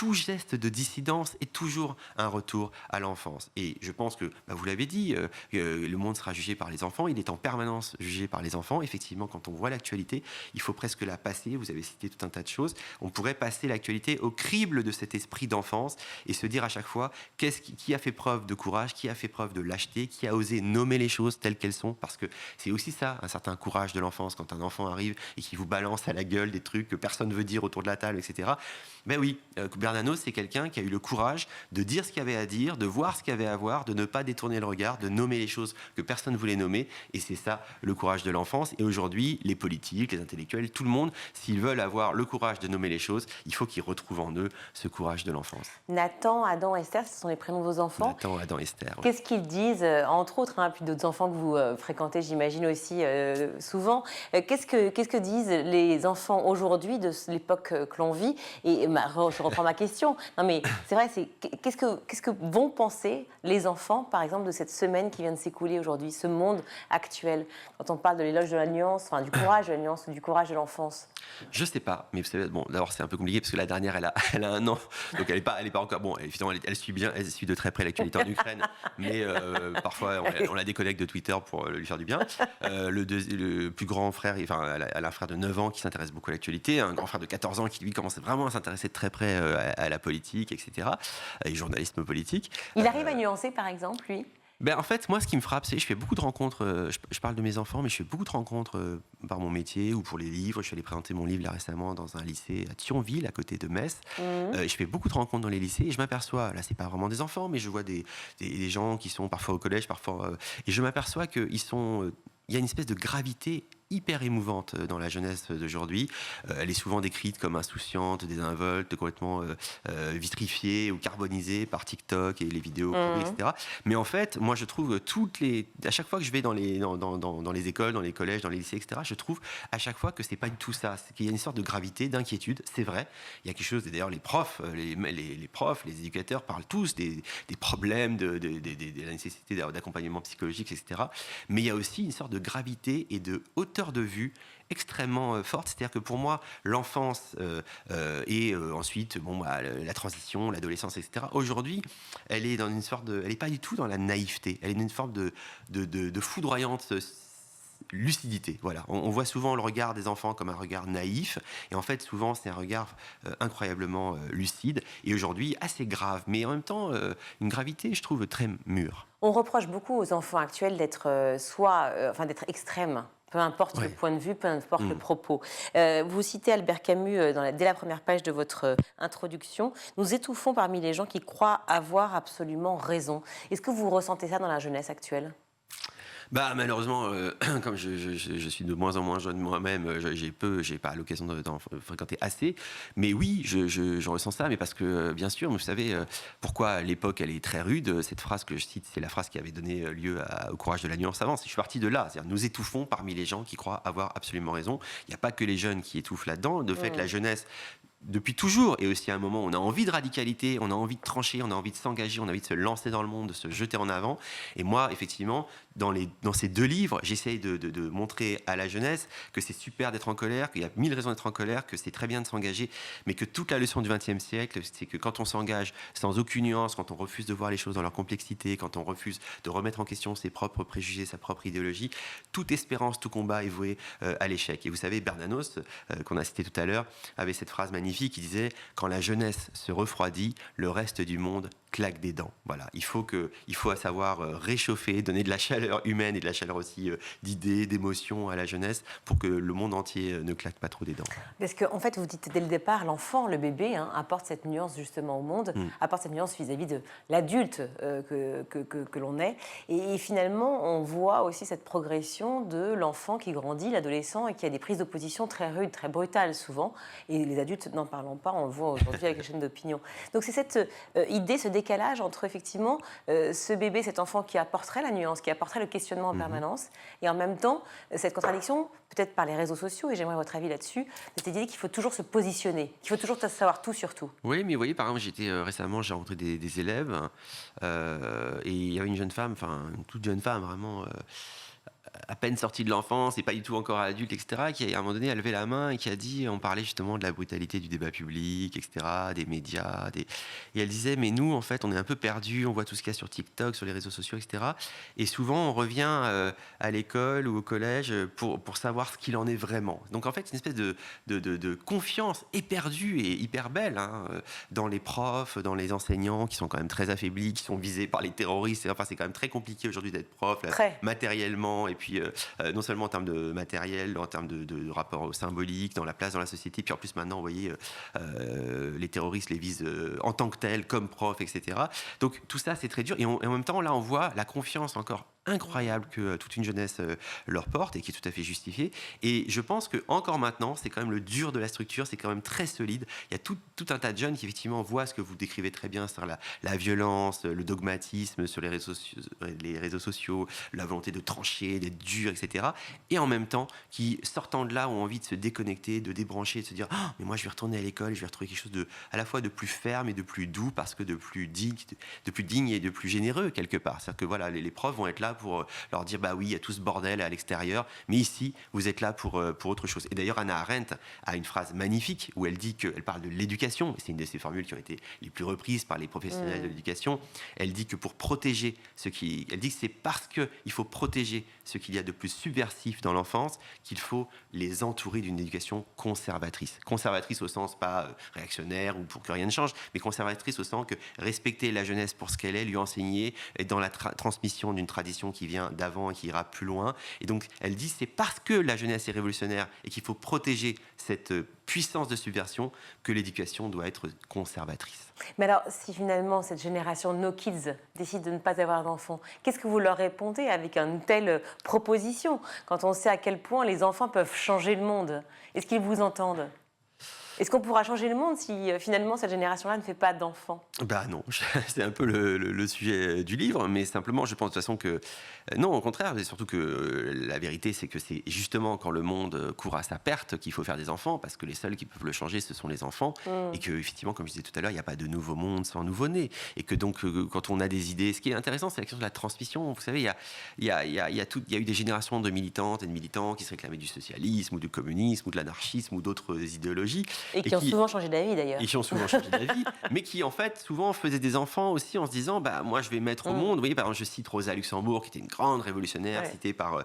tout geste de dissidence est toujours un retour à l'enfance. Et je pense que, vous l'avez dit, le monde sera jugé par les enfants, il est en permanence jugé par les enfants. Effectivement, quand on voit l'actualité, il faut presque la passer. Vous avez cité tout un tas de choses. On pourrait passer l'actualité au crible de cet esprit d'enfance et se dire à chaque fois qui a fait preuve de courage, qui a fait preuve de lâcheté, qui a osé nommer les choses telles qu'elles sont, parce que c'est aussi ça, un certain courage de l'enfance, quand un enfant arrive et qui vous balance à la gueule des trucs que personne ne veut dire autour de la table, etc. Ben oui, Bernanos, c'est quelqu'un qui a eu le courage de dire ce qu'il y avait à dire, de voir ce qu'il y avait à voir, de ne pas détourner le regard, de nommer les choses que personne ne voulait nommer, et c'est ça le courage de l'enfance. Et aujourd'hui, les politiques, les intellectuels, tout le monde, s'ils veulent avoir le courage de nommer les choses, il faut qu'ils retrouvent en eux ce courage de l'enfance. Nathan, Adam, Esther, ce sont les prénoms de vos enfants. Nathan, Adam, Esther. Ouais. Qu'est-ce qu'ils disent, entre autres, puis d'autres enfants que vous fréquentez, j'imagine aussi souvent. Qu'est-ce que disent les enfants aujourd'hui de l'époque que l'on vit? Et je reprends ma question. Non, mais c'est vrai, qu'est-ce que vont penser les enfants, par exemple, de cette semaine qui vient de s'écouler aujourd'hui, ce monde actuel, quand on parle de l'éloge de la nuance, du courage de la nuance ou du courage de l'enfance? Je sais pas, mais vous savez, d'abord c'est un peu compliqué parce que la dernière, elle a un an, donc elle est pas encore. Bon, évidemment, elle suit bien, elle suit de très près l'actualité en Ukraine, mais parfois on la déconnecte de Twitter pour lui faire du bien. Le plus grand frère, elle a un frère de 9 ans qui s'intéresse beaucoup à l'actualité, un grand frère de 14 ans qui lui commence vraiment à s'intéresser de très près à la politique, etc. Et journalisme politique. Il arrive à nuancer, par exemple, lui? En fait, moi, ce qui me frappe, c'est que je fais beaucoup de rencontres. Je parle de mes enfants, mais je fais beaucoup de rencontres par mon métier ou pour les livres. Je suis allé présenter mon livre là récemment dans un lycée à Thionville, à côté de Metz. Je fais beaucoup de rencontres dans les lycées et je m'aperçois, là, c'est pas vraiment des enfants, mais je vois des gens qui sont parfois au collège, parfois, et je m'aperçois qu'il y a une espèce de gravité hyper émouvante dans la jeunesse d'aujourd'hui. Elle est souvent décrite comme insouciante, désinvolte, complètement vitrifiée ou carbonisée par TikTok et les vidéos pourries, etc. Mais en fait, moi, je trouve à chaque fois que je vais dans les écoles, dans les collèges, dans les lycées, etc., je trouve à chaque fois que c'est pas du tout ça. C'est qu'il y a une sorte de gravité, d'inquiétude. C'est vrai. Il y a quelque chose. D'ailleurs, les profs, les éducateurs parlent tous des problèmes, de la nécessité d'accompagnement psychologique, etc. Mais il y a aussi une sorte de gravité et de hauteur de vue extrêmement forte. C'est-à-dire que pour moi, l'enfance et ensuite la transition, l'adolescence, etc., aujourd'hui, elle est dans une sorte elle n'est pas du tout dans la naïveté. Elle est dans une forme de foudroyante lucidité. Voilà. On voit souvent le regard des enfants comme un regard naïf, et en fait, souvent, c'est un regard incroyablement lucide, et aujourd'hui, assez grave, mais en même temps, une gravité, je trouve, très mûre. On reproche beaucoup aux enfants actuels d'être d'être extrêmes. Peu importe le point de vue, peu importe le propos. Vous citez Albert Camus dès la première page de votre introduction. Nous étouffons parmi les gens qui croient avoir absolument raison. Est-ce que vous ressentez ça dans la jeunesse actuelle ? Malheureusement, comme je suis de moins en moins jeune moi-même, j'ai pas l'occasion d'en fréquenter assez. Mais oui, je ressens ça, mais parce que, bien sûr, vous savez, pourquoi l'époque, elle est très rude. Cette phrase que je cite, c'est la phrase qui avait donné lieu au courage de la nuance avant. Je suis parti de là. C'est-à-dire, nous étouffons parmi les gens qui croient avoir absolument raison. Il n'y a pas que les jeunes qui étouffent là-dedans. De fait, la jeunesse, depuis toujours, et aussi à un moment où on a envie de radicalité, on a envie de trancher, on a envie de s'engager, on a envie de se lancer dans le monde, de se jeter en avant. Et moi, effectivement, dans ces 2 livres, j'essaye de montrer à la jeunesse que c'est super d'être en colère, qu'il y a 1000 raisons d'être en colère, que c'est très bien de s'engager, mais que toute la leçon du XXe siècle, c'est que quand on s'engage sans aucune nuance, quand on refuse de voir les choses dans leur complexité, quand on refuse de remettre en question ses propres préjugés, sa propre idéologie, toute espérance, tout combat est voué à l'échec. Et vous savez, Bernanos, qu'on a cité tout à l'heure, avait cette phrase magnifique qui disait « Quand la jeunesse se refroidit, le reste du monde claque des dents ». Voilà, il faut savoir réchauffer, donner de la chaleur humaine et de la chaleur aussi d'idées, d'émotions à la jeunesse pour que le monde entier ne claque pas trop des dents. Parce qu'en fait, vous dites dès le départ, l'enfant, le bébé, apporte cette nuance justement au monde, apporte cette nuance vis-à-vis de l'adulte que l'on est. Et finalement, on voit aussi cette progression de l'enfant qui grandit, l'adolescent, et qui a des prises d'opposition très rudes, très brutales souvent. Et les adultes, n'en parlons pas, on le voit aujourd'hui avec les chaînes d'opinion. Donc c'est cette idée, ce décalage entre effectivement ce bébé, cet enfant qui apporterait la nuance, qui apporterait le questionnement en permanence, et en même temps, cette contradiction, peut-être par les réseaux sociaux, et j'aimerais votre avis là-dessus, cette idée qu'il faut toujours se positionner, qu'il faut toujours savoir tout sur tout. Oui, mais vous voyez, par exemple, récemment, j'ai rencontré des élèves, et il y avait une jeune femme, une toute jeune femme, vraiment à peine sortie de l'enfance et pas du tout encore adulte, etc., qui à un moment donné a levé la main et qui a dit, on parlait justement de la brutalité du débat public, etc., des médias, et elle disait, mais nous, en fait, on est un peu perdus, on voit tout ce qu'il y a sur TikTok, sur les réseaux sociaux, etc., et souvent, on revient à l'école ou au collège pour savoir ce qu'il en est vraiment. Donc, en fait, une espèce de confiance éperdue et hyper belle dans les profs, dans les enseignants, qui sont quand même très affaiblis, qui sont visés par les terroristes. Enfin, c'est quand même très compliqué aujourd'hui d'être prof, matériellement, et puis non seulement en termes de matériel, en termes de rapport symbolique, dans la place dans la société, puis en plus maintenant, vous voyez, les terroristes les visent en tant que tels, comme profs, etc. Donc tout ça, c'est très dur. Et en même temps, là, on voit la confiance encore incroyable que toute une jeunesse leur porte et qui est tout à fait justifiée. Et je pense que encore maintenant, c'est quand même le dur de la structure, c'est quand même très solide. Il y a tout un tas de jeunes qui effectivement voient ce que vous décrivez très bien, c'est-à-dire la violence, le dogmatisme sur les réseaux sociaux, la volonté de trancher, d'être dur, etc. Et en même temps, qui sortant de là ont envie de se déconnecter, de débrancher, de se dire ah, mais moi je vais retourner à l'école, je vais retrouver quelque chose à la fois de plus ferme et de plus doux, parce que de plus digne et de plus généreux quelque part. C'est-à-dire que voilà, les profs vont être là pour leur dire bah oui, il y a tout ce bordel à l'extérieur, mais ici, vous êtes là pour autre chose. Et d'ailleurs, Hannah Arendt a une phrase magnifique où elle dit qu'elle parle de l'éducation, et c'est une de ces formules qui ont été les plus reprises par les professionnels de l'éducation. Elle dit que pour protéger elle dit que c'est parce qu'il faut protéger ce qu'il y a de plus subversif dans l'enfance qu'il faut les entourer d'une éducation conservatrice. Conservatrice au sens pas réactionnaire ou pour que rien ne change, mais conservatrice au sens que respecter la jeunesse pour ce qu'elle est, lui enseigner, être dans la transmission d'une tradition qui vient d'avant et qui ira plus loin. Et donc, elle dit c'est parce que la jeunesse est révolutionnaire et qu'il faut protéger cette puissance de subversion que l'éducation doit être conservatrice. Mais alors, si finalement cette génération No Kids décide de ne pas avoir d'enfants, qu'est-ce que vous leur répondez avec une telle proposition, quand on sait à quel point les enfants peuvent changer le monde? Est-ce qu'ils vous entendent? Est-ce qu'on pourra changer le monde si finalement cette génération-là ne fait pas d'enfants? Bah non, c'est un peu le sujet du livre, mais simplement je pense de toute façon que non, au contraire, et surtout que la vérité c'est que c'est justement quand le monde court à sa perte qu'il faut faire des enfants, parce que les seuls qui peuvent le changer ce sont les enfants, et que effectivement, comme je disais tout à l'heure, il n'y a pas de nouveau monde sans nouveau-né, et que donc quand on a des idées, ce qui est intéressant c'est la question de la transmission. Vous savez, il y a eu des générations de militantes et de militants qui se réclamaient du socialisme ou du communisme ou de l'anarchisme ou d'autres idéologies. Et qui ont souvent changé d'avis d'ailleurs. Et qui ont souvent changé d'avis, mais qui en fait souvent faisaient des enfants aussi en se disant bah moi je vais mettre au monde. Vous voyez, par exemple, je cite Rosa Luxembourg qui était une grande révolutionnaire, citée par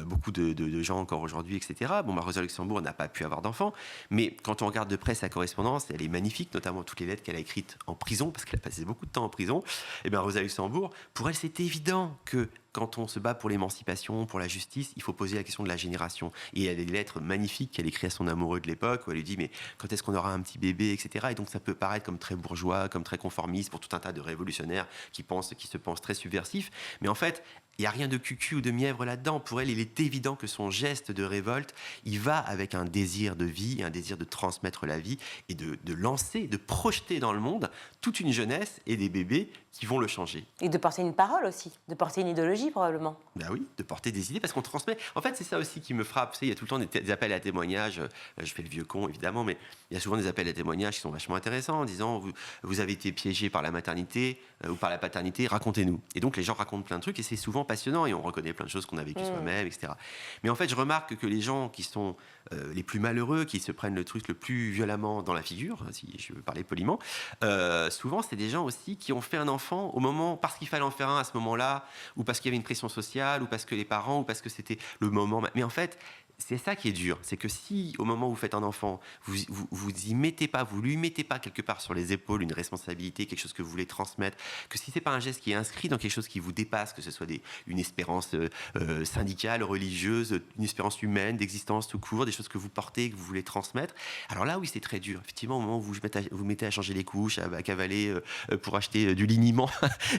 beaucoup de gens encore aujourd'hui, etc. Bon, bah, Rosa Luxembourg n'a pas pu avoir d'enfants, mais quand on regarde de près sa correspondance, elle est magnifique, notamment toutes les lettres qu'elle a écrites en prison, parce qu'elle a passé beaucoup de temps en prison. Et bien Rosa Luxembourg, pour elle c'est évident que quand on se bat pour l'émancipation, pour la justice, il faut poser la question de la génération. Et il y a des lettres magnifiques qu'elle écrit à son amoureux de l'époque, où elle lui dit mais quand est-ce qu'on aura un petit bébé, etc. Et donc ça peut paraître comme très bourgeois, comme très conformiste pour tout un tas de révolutionnaires qui se pensent très subversifs. Mais en fait, il n'y a rien de cucu ou de mièvre là-dedans. Pour elle, il est évident que son geste de révolte, il va avec un désir de vie, un désir de transmettre la vie et de lancer, de projeter dans le monde toute une jeunesse et des bébés qui vont le changer. Et de porter une parole aussi, de porter une idéologie probablement. Ben oui, de porter des idées, parce qu'on transmet. En fait, c'est ça aussi qui me frappe. Il y a tout le temps des appels à témoignages. Je fais le vieux con, évidemment, mais il y a souvent des appels à témoignages qui sont vachement intéressants, en disant vous avez été piégé par la maternité ou par la paternité, racontez-nous. Et donc, les gens racontent plein de trucs et c'est souvent passionnant et on reconnaît plein de choses qu'on a vécues soi-même, etc. Mais en fait, je remarque que les gens qui sont les plus malheureux, qui se prennent le truc le plus violemment dans la figure, si je veux parler poliment, souvent, c'est des gens aussi qui ont fait un enfant au moment, parce qu'il fallait en faire un à ce moment-là, ou parce qu'il y avait une pression sociale, ou parce que les parents, ou parce que c'était le moment. Mais en fait, c'est ça qui est dur, c'est que si au moment où vous faites un enfant, vous y mettez pas, vous lui mettez pas quelque part sur les épaules une responsabilité, quelque chose que vous voulez transmettre, que si c'est pas un geste qui est inscrit dans quelque chose qui vous dépasse, que ce soit une espérance syndicale, religieuse, une espérance humaine, d'existence tout court, des choses que vous portez, que vous voulez transmettre, alors là oui c'est très dur. Effectivement, au moment où vous mettez à changer les couches, à cavaler pour acheter du liniment,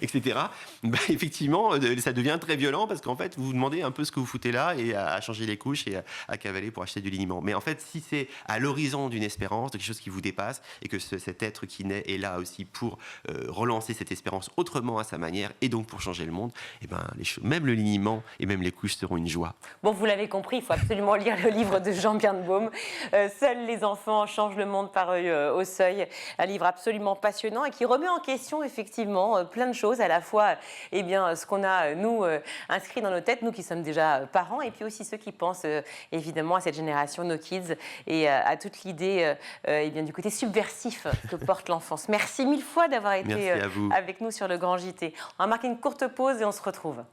etc. Bah, effectivement, ça devient très violent parce qu'en fait vous vous demandez un peu ce que vous foutez là et à changer les couches et à cavaler pour acheter du liniment. Mais en fait, si c'est à l'horizon d'une espérance, de quelque chose qui vous dépasse, et que cet être qui naît est là aussi pour relancer cette espérance autrement à sa manière, et donc pour changer le monde, et ben, même le liniment et même les couches seront une joie. Bon, vous l'avez compris, il faut absolument lire le livre de Jean Birnbaum. Seuls les enfants changent le monde, paru au Seuil. Un livre absolument passionnant et qui remet en question effectivement plein de choses, à la fois ce qu'on a, nous, inscrit dans nos têtes, nous qui sommes déjà parents, et puis aussi ceux qui pensent évidemment à cette génération, nos kids, et à toute l'idée du côté subversif que porte l'enfance. Merci mille fois d'avoir été avec nous sur le Grand JT. On va marquer une courte pause et on se retrouve.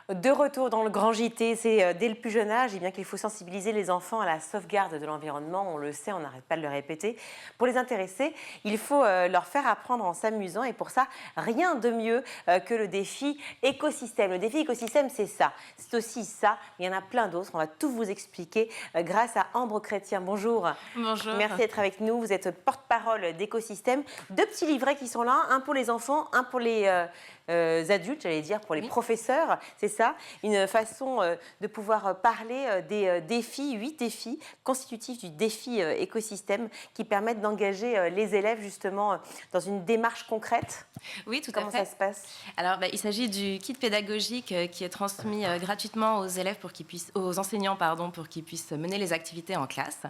De retour dans le Grand JT, c'est dès le plus jeune âge qu'il faut sensibiliser les enfants à la sauvegarde de l'environnement. On le sait, on n'arrête pas de le répéter. Pour les intéresser, il faut leur faire apprendre en s'amusant. Et pour ça, rien de mieux que le défi écosystème. Le défi écosystème, c'est ça. C'est aussi ça. Il y en a plein d'autres. On va tout vous expliquer grâce à Ambre Chrétien. Bonjour. Bonjour. Merci d'être avec nous. Vous êtes porte-parole d'écosystème. 2 petits livrets qui sont là. Un pour les enfants, un pour les adultes, j'allais dire, pour les professeurs. C'est ça, une façon de pouvoir parler des défis, 8 défis constitutifs du défi écosystème qui permettent d'engager les élèves justement dans une démarche concrète. Oui, tout à fait. Comment ça se passe? Alors, il s'agit du kit pédagogique qui est transmis gratuitement aux élèves aux enseignants pour qu'ils puissent mener les activités en classe.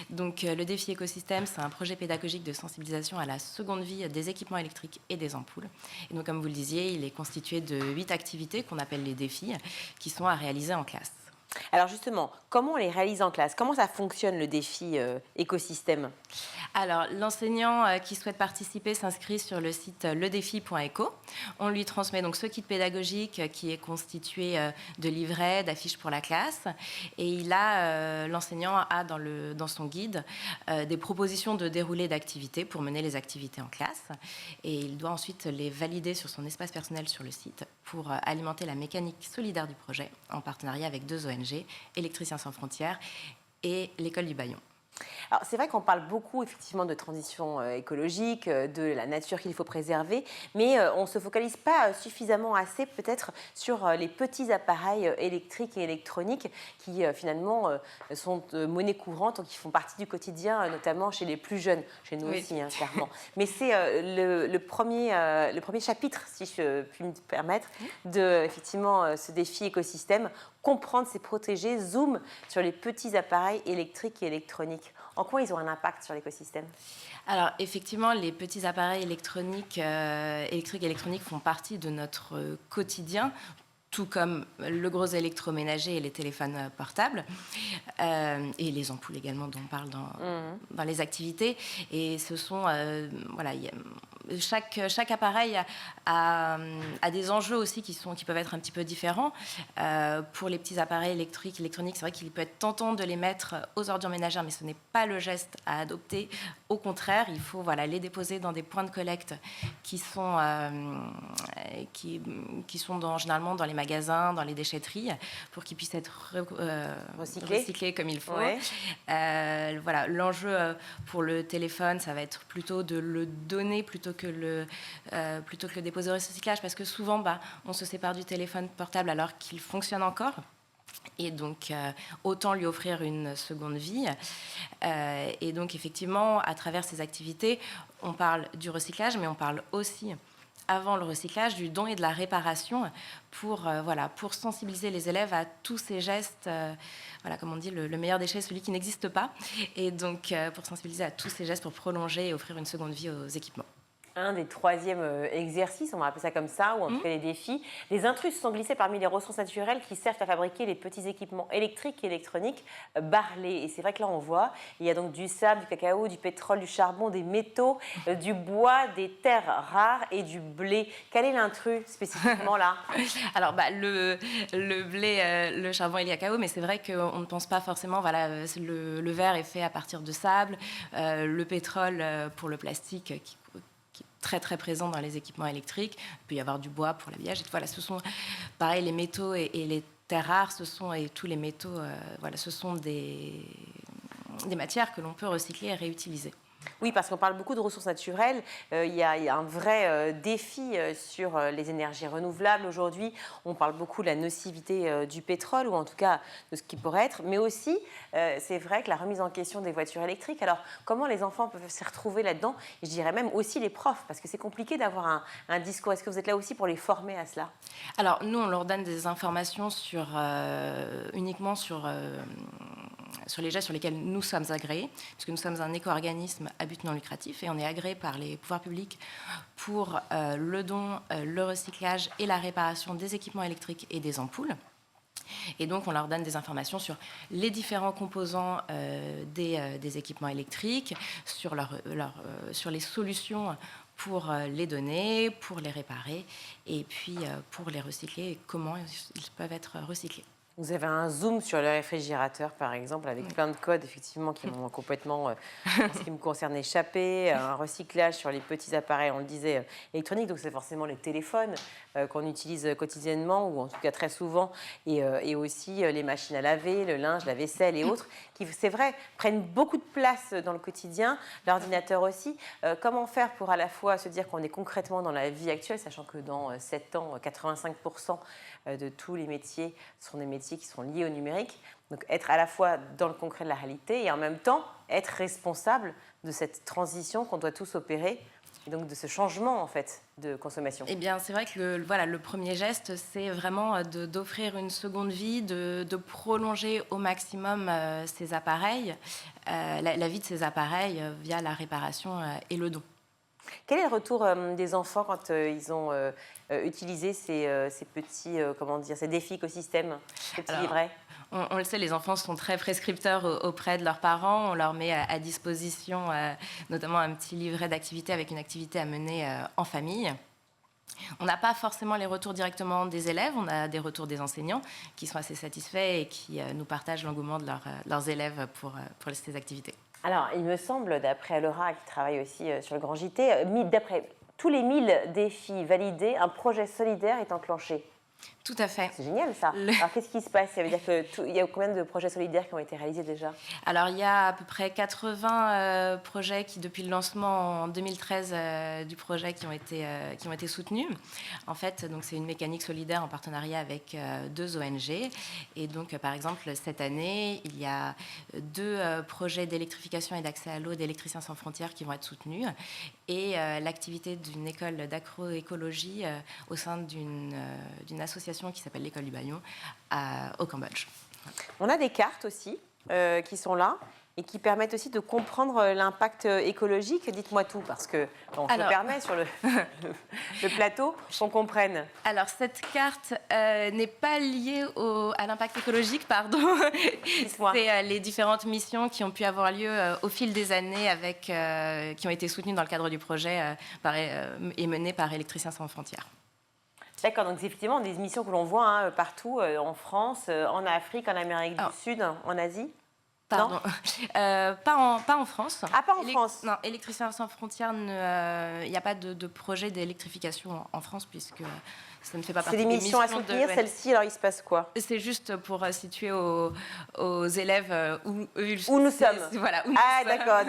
Donc, le défi écosystème, c'est un projet pédagogique de sensibilisation à la seconde vie des équipements électriques et des ampoules. Et donc, comme vous le disiez, il est constitué de 8 activités qu'on appelle les défis, qui sont à réaliser en classe. Alors justement, comment on les réalise en classe? Comment ça fonctionne le défi écosystème? Alors, l'enseignant qui souhaite participer s'inscrit sur le site ledéfi.eco. On lui transmet donc ce kit pédagogique qui est constitué de livrets, d'affiches pour la classe. Et l'enseignant a dans son guide des propositions de déroulé d'activités pour mener les activités en classe. Et il doit ensuite les valider sur son espace personnel sur le site pour alimenter la mécanique solidaire du projet en partenariat avec 2 ONG, Électriciens sans frontières et l'École du Bayon. Alors, c'est vrai qu'on parle beaucoup effectivement de transition écologique, de la nature qu'il faut préserver, mais on ne se focalise pas suffisamment assez peut-être sur les petits appareils électriques et électroniques qui finalement sont monnaie courante, qui font partie du quotidien, notamment chez les plus jeunes, chez nous aussi, clairement. Mais c'est le premier chapitre, si je puis me permettre, de effectivement ce défi écosystème. Comprendre, c'est protéger, zoom sur les petits appareils électriques et électroniques. En quoi ils ont un impact sur l'écosystème? Alors, effectivement, les petits appareils électriques et électroniques font partie de notre quotidien, tout comme le gros électroménager et les téléphones portables, et les ampoules également dont on parle dans les activités. Et ce sont... chaque appareil a des enjeux aussi qui peuvent être un petit peu différents. Pour les petits appareils électroniques, c'est vrai qu'il peut être tentant de les mettre aux ordures ménagères, mais ce n'est pas le geste à adopter. Au contraire, il faut les déposer dans des points de collecte qui sont généralement dans les magasins, dans les déchetteries, pour qu'ils puissent être recyclés comme il faut. Ouais. L'enjeu pour le téléphone, ça va être plutôt de le donner plutôt que le déposer au recyclage, parce que souvent, on se sépare du téléphone portable alors qu'il fonctionne encore. Et donc, autant lui offrir une seconde vie. Et donc, effectivement, à travers ces activités, on parle du recyclage, mais on parle aussi, avant le recyclage, du don et de la réparation pour sensibiliser les élèves à tous ces gestes. Comme on dit, le meilleur déchet est celui qui n'existe pas. Et donc, pour sensibiliser à tous ces gestes pour prolonger et offrir une seconde vie aux équipements. Un des 3e exercices, on va appeler ça comme ça, ou en tout cas les défis. Les intrus se sont glissés parmi les ressources naturelles qui servent à fabriquer les petits équipements électriques et électroniques Barlet. Et c'est vrai que là, on voit, il y a donc du sable, du cacao, du pétrole, du charbon, des métaux, du bois, des terres rares et du blé. Quel est l'intrus spécifiquement là? Alors, le blé, le charbon et le cacao, mais c'est vrai qu'on ne pense pas forcément, le verre est fait à partir de sable, le pétrole pour le plastique qui très très présent dans les équipements électriques. Il peut y avoir du bois pour l'habillage. Ce sont pareil les métaux et les terres rares. Et tous les métaux. Ce sont des matières que l'on peut recycler et réutiliser. Oui, parce qu'on parle beaucoup de ressources naturelles. Il y a un vrai défi sur les énergies renouvelables aujourd'hui. On parle beaucoup de la nocivité du pétrole, ou en tout cas de ce qui pourrait être. Mais aussi, c'est vrai que la remise en question des voitures électriques. Alors, comment les enfants peuvent s'y retrouver là-dedans? Et je dirais même aussi les profs, parce que c'est compliqué d'avoir un discours. Est-ce que vous êtes là aussi pour les former à cela? Alors, nous, on leur donne des informations uniquement sur les gestes sur lesquels nous sommes agréés, puisque nous sommes un éco-organisme à but non lucratif et on est agréé par les pouvoirs publics pour le don, le recyclage et la réparation des équipements électriques et des ampoules. Et donc, on leur donne des informations sur les différents composants des équipements électriques, sur les solutions pour les donner, pour les réparer et puis pour les recycler et comment ils peuvent être recyclés. Vous avez un zoom sur le réfrigérateur, par exemple, avec plein de codes, effectivement, qui m'ont complètement, en ce qui me concerne, échappé. Un recyclage sur les petits appareils, on le disait, électroniques. Donc, c'est forcément les téléphones qu'on utilise quotidiennement, ou en tout cas très souvent. Et aussi les machines à laver, le linge, la vaisselle et autres, qui, c'est vrai, prennent beaucoup de place dans le quotidien. L'ordinateur aussi. Comment faire pour à la fois se dire qu'on est concrètement dans la vie actuelle, sachant que dans 7 ans, 85% de tous les métiers sont des métiers qui sont liés au numérique. Donc être à la fois dans le concret de la réalité et en même temps être responsable de cette transition qu'on doit tous opérer et donc de ce changement en fait de consommation. Eh bien, c'est vrai que le premier geste, c'est vraiment d'offrir une seconde vie, de prolonger au maximum ces appareils, la vie de ces appareils via la réparation et le don. Quel est le retour des enfants quand ils ont utilisé ces petits, ces défis écosystèmes, ces petits livrets? On le sait, les enfants sont très prescripteurs auprès de leurs parents. On leur met à disposition notamment un petit livret d'activités avec une activité à mener en famille. On n'a pas forcément les retours directement des élèves, on a des retours des enseignants qui sont assez satisfaits et qui nous partagent l'engouement de leurs élèves pour ces activités. Alors, il me semble, d'après Laura, qui travaille aussi sur le Grand JT, d'après tous les 1000 défis validés, un projet solidaire est enclenché. Tout à fait. C'est génial ça. Alors qu'est-ce qui se passe? Ça veut dire qu'il y a combien de projets solidaires qui ont été réalisés déjà? Alors il y a à peu près 80 projets qui, depuis le lancement en 2013 du projet, qui ont été soutenus. En fait, donc c'est une mécanique solidaire en partenariat avec 2 ONG. Et donc par exemple cette année, il y a 2 projets d'électrification et d'accès à l'eau d'Électriciens sans frontières qui vont être soutenus. Et l'activité d'une école d'agroécologie au sein d'une association qui s'appelle l'École du Bayon au Cambodge. On a des cartes aussi qui sont là et qui permettent aussi de comprendre l'impact écologique. Dites-moi tout, parce que se permet sur le plateau qu'on comprenne. Alors, cette carte n'est pas liée à l'impact écologique, pardon. C'est les différentes missions qui ont pu avoir lieu au fil des années qui ont été soutenues dans le cadre du projet et menées par Électriciens sans frontières. D'accord, donc c'est effectivement des missions que l'on voit partout, en France, en Afrique, en Amérique du Sud, en Asie. Pardon, pas en France. Ah, pas en France. Non, Électriciens sans frontières, il n'y a pas de projet d'électrification en France, puisque ça ne fait pas partie des missions à soutenir. Celle-ci, alors il se passe quoi? C'est juste pour situer aux élèves où nous sommes. Voilà, d'accord.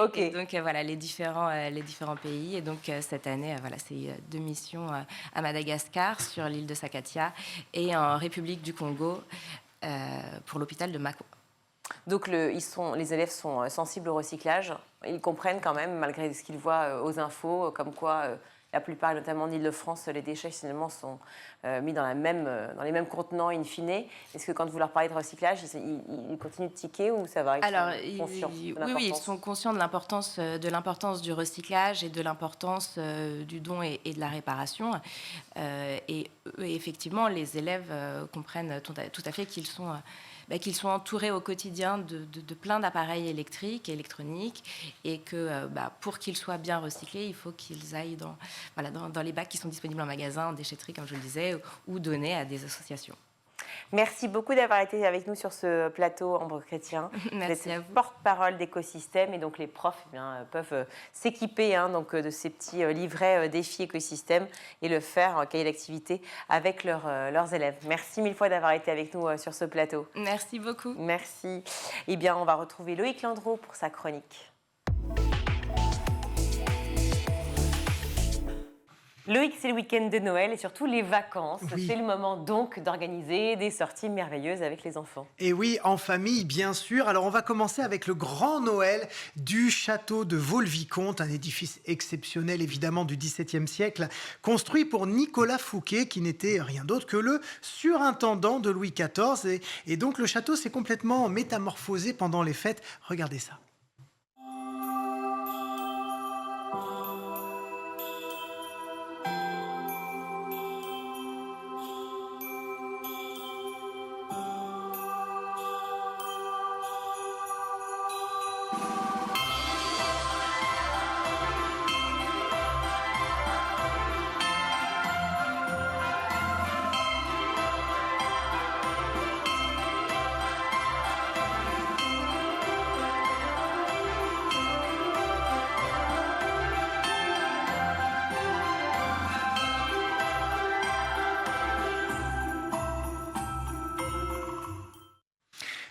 Ok. Et donc voilà, les différents pays. Et donc cette année, c'est 2 missions à Madagascar, sur l'île de Sakatia, et en République du Congo, pour l'hôpital de Mako. Donc les élèves sont sensibles au recyclage. Ils comprennent quand même, malgré ce qu'ils voient aux infos, comme quoi la plupart, notamment en Ile-de-France, les déchets finalement sont mis dans les mêmes contenants in fine. Est-ce que quand vous leur parlez de recyclage, ils continuent de tiquer ou ça va? Alors, oui, ils sont conscients de l'importance du recyclage et de l'importance du don et de la réparation. Et effectivement, les élèves comprennent tout à fait qu'ils sont entourés au quotidien de plein d'appareils électriques et électroniques, et que pour qu'ils soient bien recyclés, il faut qu'ils aillent dans les bacs qui sont disponibles en magasin, en déchetterie, comme je le disais, ou donnés à des associations. Merci beaucoup d'avoir été avec nous sur ce plateau, Ambre Chrétien. Merci à vous. Porte-parole d'écosystème, et donc les profs peuvent s'équiper de ces petits livrets défis écosystème et le faire en cahier d'activité avec leurs élèves. Merci 1000 fois d'avoir été avec nous sur ce plateau. Merci beaucoup. Merci. Eh bien, on va retrouver Loïc Landreau pour sa chronique. Loïc, c'est le week-end de Noël et surtout les vacances. Oui. C'est le moment donc d'organiser des sorties merveilleuses avec les enfants. Et oui, en famille, bien sûr. Alors, on va commencer avec le grand Noël du château de Vaux-le-Vicomte, un édifice exceptionnel, évidemment, du XVIIe siècle, construit pour Nicolas Fouquet, qui n'était rien d'autre que le surintendant de Louis XIV. Et donc, le château s'est complètement métamorphosé pendant les fêtes. Regardez ça.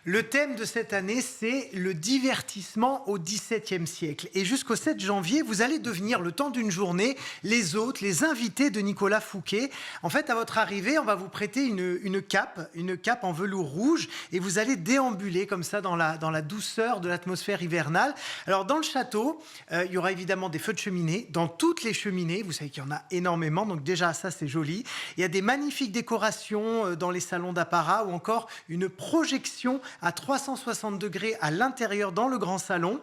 Le thème de cette année, c'est le divertissement au XVIIe siècle. Et jusqu'au 7 janvier, vous allez devenir, le temps d'une journée, les hôtes, les invités de Nicolas Fouquet. En fait, à votre arrivée, on va vous prêter une cape en velours rouge, et vous allez déambuler comme ça dans la douceur de l'atmosphère hivernale. Alors, dans le château, il y aura évidemment des feux de cheminée. Dans toutes les cheminées, vous savez qu'il y en a énormément, donc déjà, ça, c'est joli. Il y a des magnifiques décorations dans les salons d'apparat, ou encore une projection à 360 degrés à l'intérieur dans le grand salon.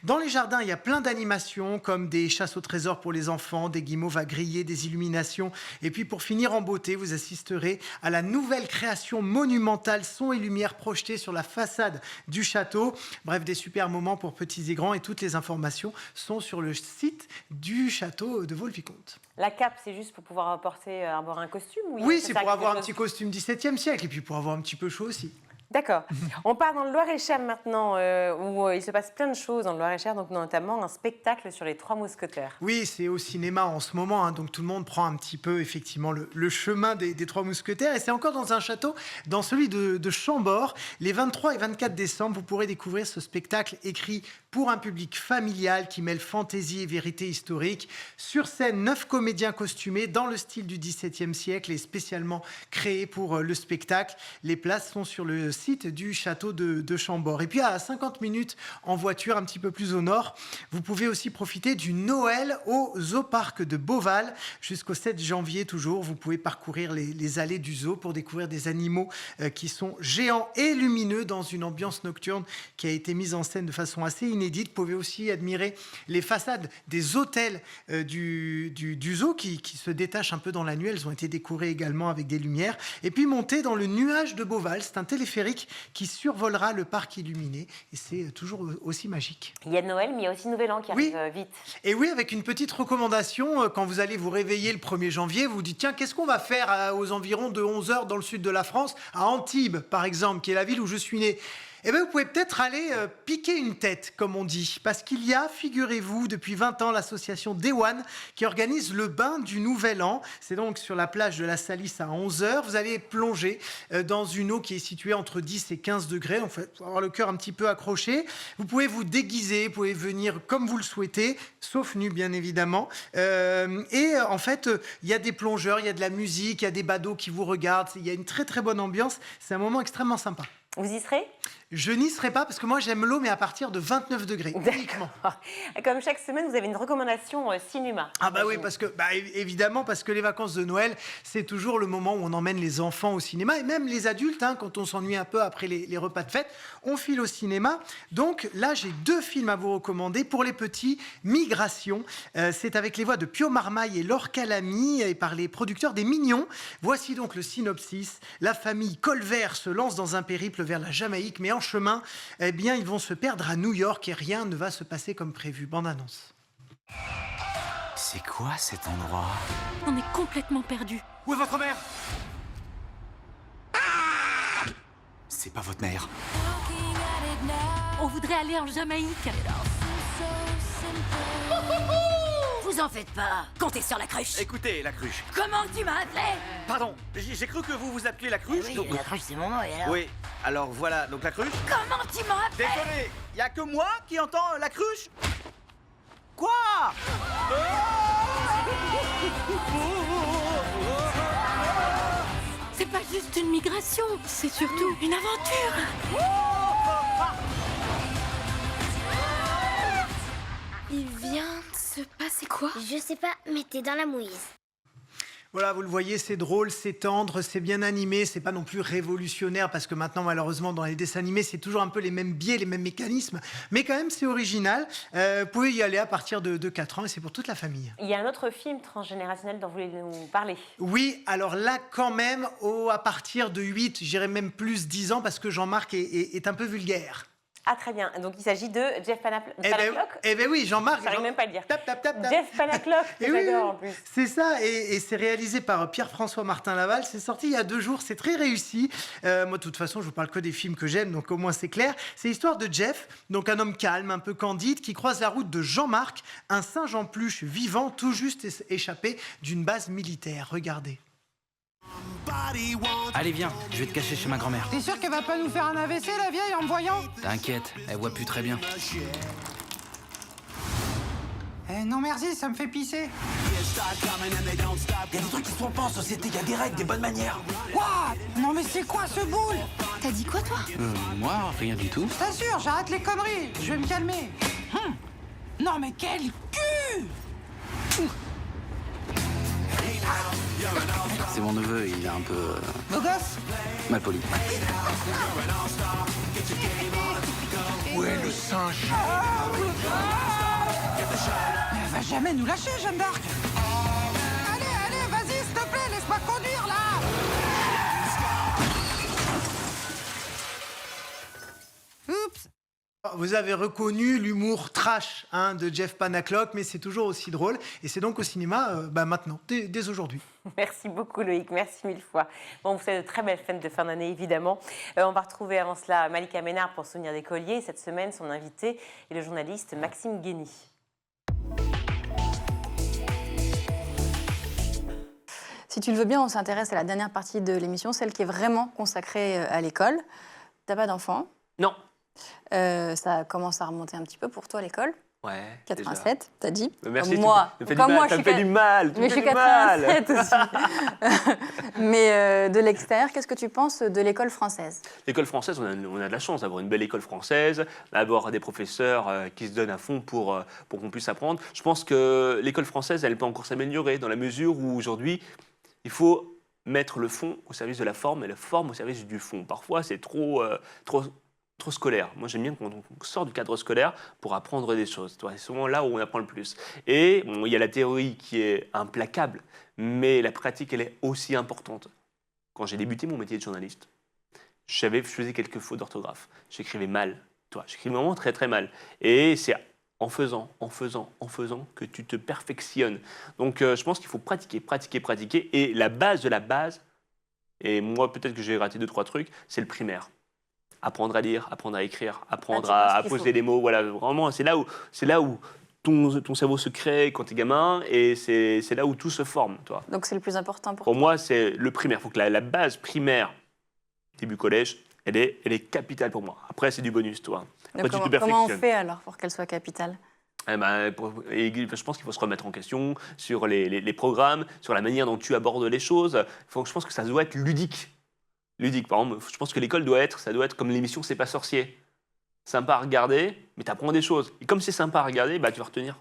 Dans les jardins, il y a plein d'animations comme des chasses au trésor pour les enfants, des guimauves à griller, des illuminations. Et puis pour finir en beauté, vous assisterez à la nouvelle création monumentale son et lumière projetée sur la façade du château. Bref, des super moments pour petits et grands, et toutes les informations sont sur le site du château de Vaux-le-Vicomte. La cape, c'est juste pour pouvoir avoir un costume Oui, c'est pour avoir un petit costume 17e siècle, et puis pour avoir un petit peu chaud aussi. D'accord. On part dans le Loir-et-Cher maintenant, où il se passe plein de choses dans le Loir-et-Cher, donc notamment un spectacle sur les Trois Mousquetaires. Oui, c'est au cinéma en ce moment, hein, donc tout le monde prend un petit peu effectivement le chemin des Trois Mousquetaires. Et c'est encore dans un château, dans celui de Chambord. Les 23 et 24 décembre, vous pourrez découvrir ce spectacle écrit pour un public familial qui mêle fantaisie et vérité historique. Sur scène, 9 comédiens costumés dans le style du XVIIe siècle et spécialement créés pour le spectacle. Les places sont sur le site du château de Chambord. Et puis à 50 minutes en voiture, un petit peu plus au nord, vous pouvez aussi profiter du Noël au Zoo-Parc de Beauval. Jusqu'au 7 janvier toujours, vous pouvez parcourir les allées du zoo pour découvrir des animaux qui sont géants et lumineux dans une ambiance nocturne qui a été mise en scène de façon assez inédite. Vous pouvez aussi admirer les façades des hôtels du zoo qui se détachent un peu dans la nuit. Elles ont été décorées également avec des lumières. Et puis monter dans le nuage de Beauval. C'est un téléphérique qui survolera le parc illuminé. Et c'est toujours aussi magique. Il y a Noël, mais il y a aussi Nouvel An qui arrive vite. Et oui, avec une petite recommandation, quand vous allez vous réveiller le 1er janvier, vous vous dites, tiens, qu'est-ce qu'on va faire aux environs de 11h dans le sud de la France, à Antibes, par exemple, qui est la ville où je suis né. Eh bien, vous pouvez peut-être aller piquer une tête, comme on dit, parce qu'il y a, figurez-vous, depuis 20 ans, l'association Dewan qui organise le bain du Nouvel An. C'est donc sur la plage de la Salisse à 11h. Vous allez plonger dans une eau qui est située entre 10 et 15 degrés. Donc, il faut avoir le cœur un petit peu accroché. Vous pouvez vous déguiser, vous pouvez venir comme vous le souhaitez, sauf nu, bien évidemment. Et en fait, il y a des plongeurs, il y a de la musique, il y a des badauds qui vous regardent. Il y a une très, très bonne ambiance. C'est un moment extrêmement sympa. Vous y serez ? Je n'y serai pas parce que moi j'aime l'eau, mais à partir de 29 degrés. Uniquement. Comme chaque semaine, vous avez une recommandation cinéma. Ah bah oui, parce que évidemment, parce que les vacances de Noël, c'est toujours le moment où on emmène les enfants au cinéma, et même les adultes, hein, quand on s'ennuie un peu après les repas de fête, on file au cinéma. Donc là, j'ai 2 films à vous recommander. Pour les petits, Migration. C'est avec les voix de Pio Marmaille et Laure Calamy, et par les producteurs des Mignons. Voici donc le synopsis. La famille Colvert se lance dans un périple vers la Jamaïque, mais en chemin, eh bien, ils vont se perdre à New York et rien ne va se passer comme prévu. Bande annonce. C'est quoi cet endroit? On est complètement perdus. Où est votre mère? C'est pas votre mère. On voudrait aller en Jamaïque. Vous en faites pas. Comptez sur la cruche. Écoutez, la cruche. Comment tu m'as appelé? Pardon, j'ai cru que vous vous appeliez la cruche. Oui, donc... la cruche, c'est mon nom, et alors? Oui, alors voilà, donc la cruche. Comment tu m'as appelé? Désolé, y a que moi qui entends la cruche? Quoi? C'est pas juste une migration, c'est surtout une aventure. Il vient de se passer quoi? Je sais pas, mais t'es dans la mouise. Voilà, vous le voyez, c'est drôle, c'est tendre, c'est bien animé, c'est pas non plus révolutionnaire parce que maintenant, malheureusement, dans les dessins animés, c'est toujours un peu les mêmes biais, les mêmes mécanismes, mais quand même, c'est original. Vous pouvez y aller à partir de 4 ans et c'est pour toute la famille. Il y a un autre film transgénérationnel dont vous voulez nous parler. Oui, alors là, quand même, à partir de 8, j'irais même plus 10 ans parce que Jean-Marc est un peu vulgaire. Ah, très bien. Donc, il s'agit de Jeff Panaclock. Eh ben oui, Jean-Marc. J'arrive même pas à le dire. Tap, tap, tap, tap. Jeff Panaclock, que Et oui, j'adore oui, en plus. c'est ça, et c'est réalisé par Pierre-François Martin Laval. C'est sorti il y a 2 jours, c'est très réussi. Moi, de toute façon, je vous parle que des films que j'aime, donc au moins c'est clair. C'est l'histoire de Jeff, donc un homme calme, un peu candide, qui croise la route de Jean-Marc, un singe en peluche vivant, tout juste échappé d'une base militaire. Regardez. Allez, viens, je vais te cacher chez ma grand-mère. T'es sûr qu'elle va pas nous faire un AVC, la vieille, en me voyant? T'inquiète, elle voit plus très bien. Eh non merci, ça me fait pisser. Il y a des trucs qui se font pas en société, il y a des règles, des bonnes manières. Quoi? Non mais c'est quoi ce boule? T'as dit quoi, toi? Moi, rien du tout. Je t'assure, j'arrête les conneries. Je vais me calmer. Non mais quel cul! C'est mon neveu, il est un peu Beau gosse? mal poli. Où est le singe? Elle va jamais nous lâcher, Jeanne d'Arc. Allez, vas-y, s'il te plaît, laisse-moi conduire, là. Oups. Vous avez reconnu l'humour trash de Jeff Panaclock, mais c'est toujours aussi drôle. Et c'est donc au cinéma maintenant, dès aujourd'hui. Merci beaucoup Loïc, merci 1000 fois. Bon, vous savez, de très belles fêtes de fin d'année évidemment. On va retrouver avant cela Malika Ménard pour Souvenir des colliers. Cette semaine, son invité est le journaliste Maxime Guény. Si tu le veux bien, on s'intéresse à la dernière partie de l'émission, celle qui est vraiment consacrée à l'école. T'as pas d'enfant? Non. Ça commence à remonter un petit peu pour toi, l'école. Ouais. 87, t'as dit. Merci. Comme moi. Comme moi, je suis du mal. Mais je suis 87 aussi. Mais de l'extérieur, qu'est-ce que tu penses de l'école française? L'école française, on a de la chance d'avoir une belle école française, d'avoir des professeurs qui se donnent à fond pour qu'on puisse apprendre. Je pense que l'école française, elle peut encore s'améliorer dans la mesure où aujourd'hui, il faut mettre le fond au service de la forme et la forme au service du fond. Parfois, c'est trop scolaire. Moi, j'aime bien qu'on sort du cadre scolaire pour apprendre des choses. C'est souvent là où on apprend le plus. Et bon, il y a la théorie qui est implacable, mais la pratique, elle est aussi importante. Quand j'ai débuté mon métier de journaliste, je faisais quelques fautes d'orthographe. J'écrivais mal. J'écrivais vraiment très, très mal. Et c'est en faisant que tu te perfectionnes. Donc, je pense qu'il faut pratiquer. Et la base de la base, et moi, peut-être que j'ai raté 2-3 trucs, c'est le primaire. Apprendre à lire, apprendre à écrire, apprendre à poser des mots. Voilà, vraiment, c'est là où ton cerveau se crée quand tu es gamin et c'est là où tout se forme. Toi. Donc c'est le plus important pour toi? Pour moi, c'est le primaire. Il faut que la base primaire, début collège, elle est capitale pour moi. Après, c'est du bonus. Toi. Après, comment on fait alors pour qu'elle soit capitale? Je pense qu'il faut se remettre en question sur les programmes, sur la manière dont tu abordes les choses. Je pense que ça doit être ludique. Par exemple, je pense que l'école ça doit être comme l'émission C'est pas sorcier. Sympa à regarder, mais tu apprends des choses. Et comme c'est sympa à regarder, tu vas retenir.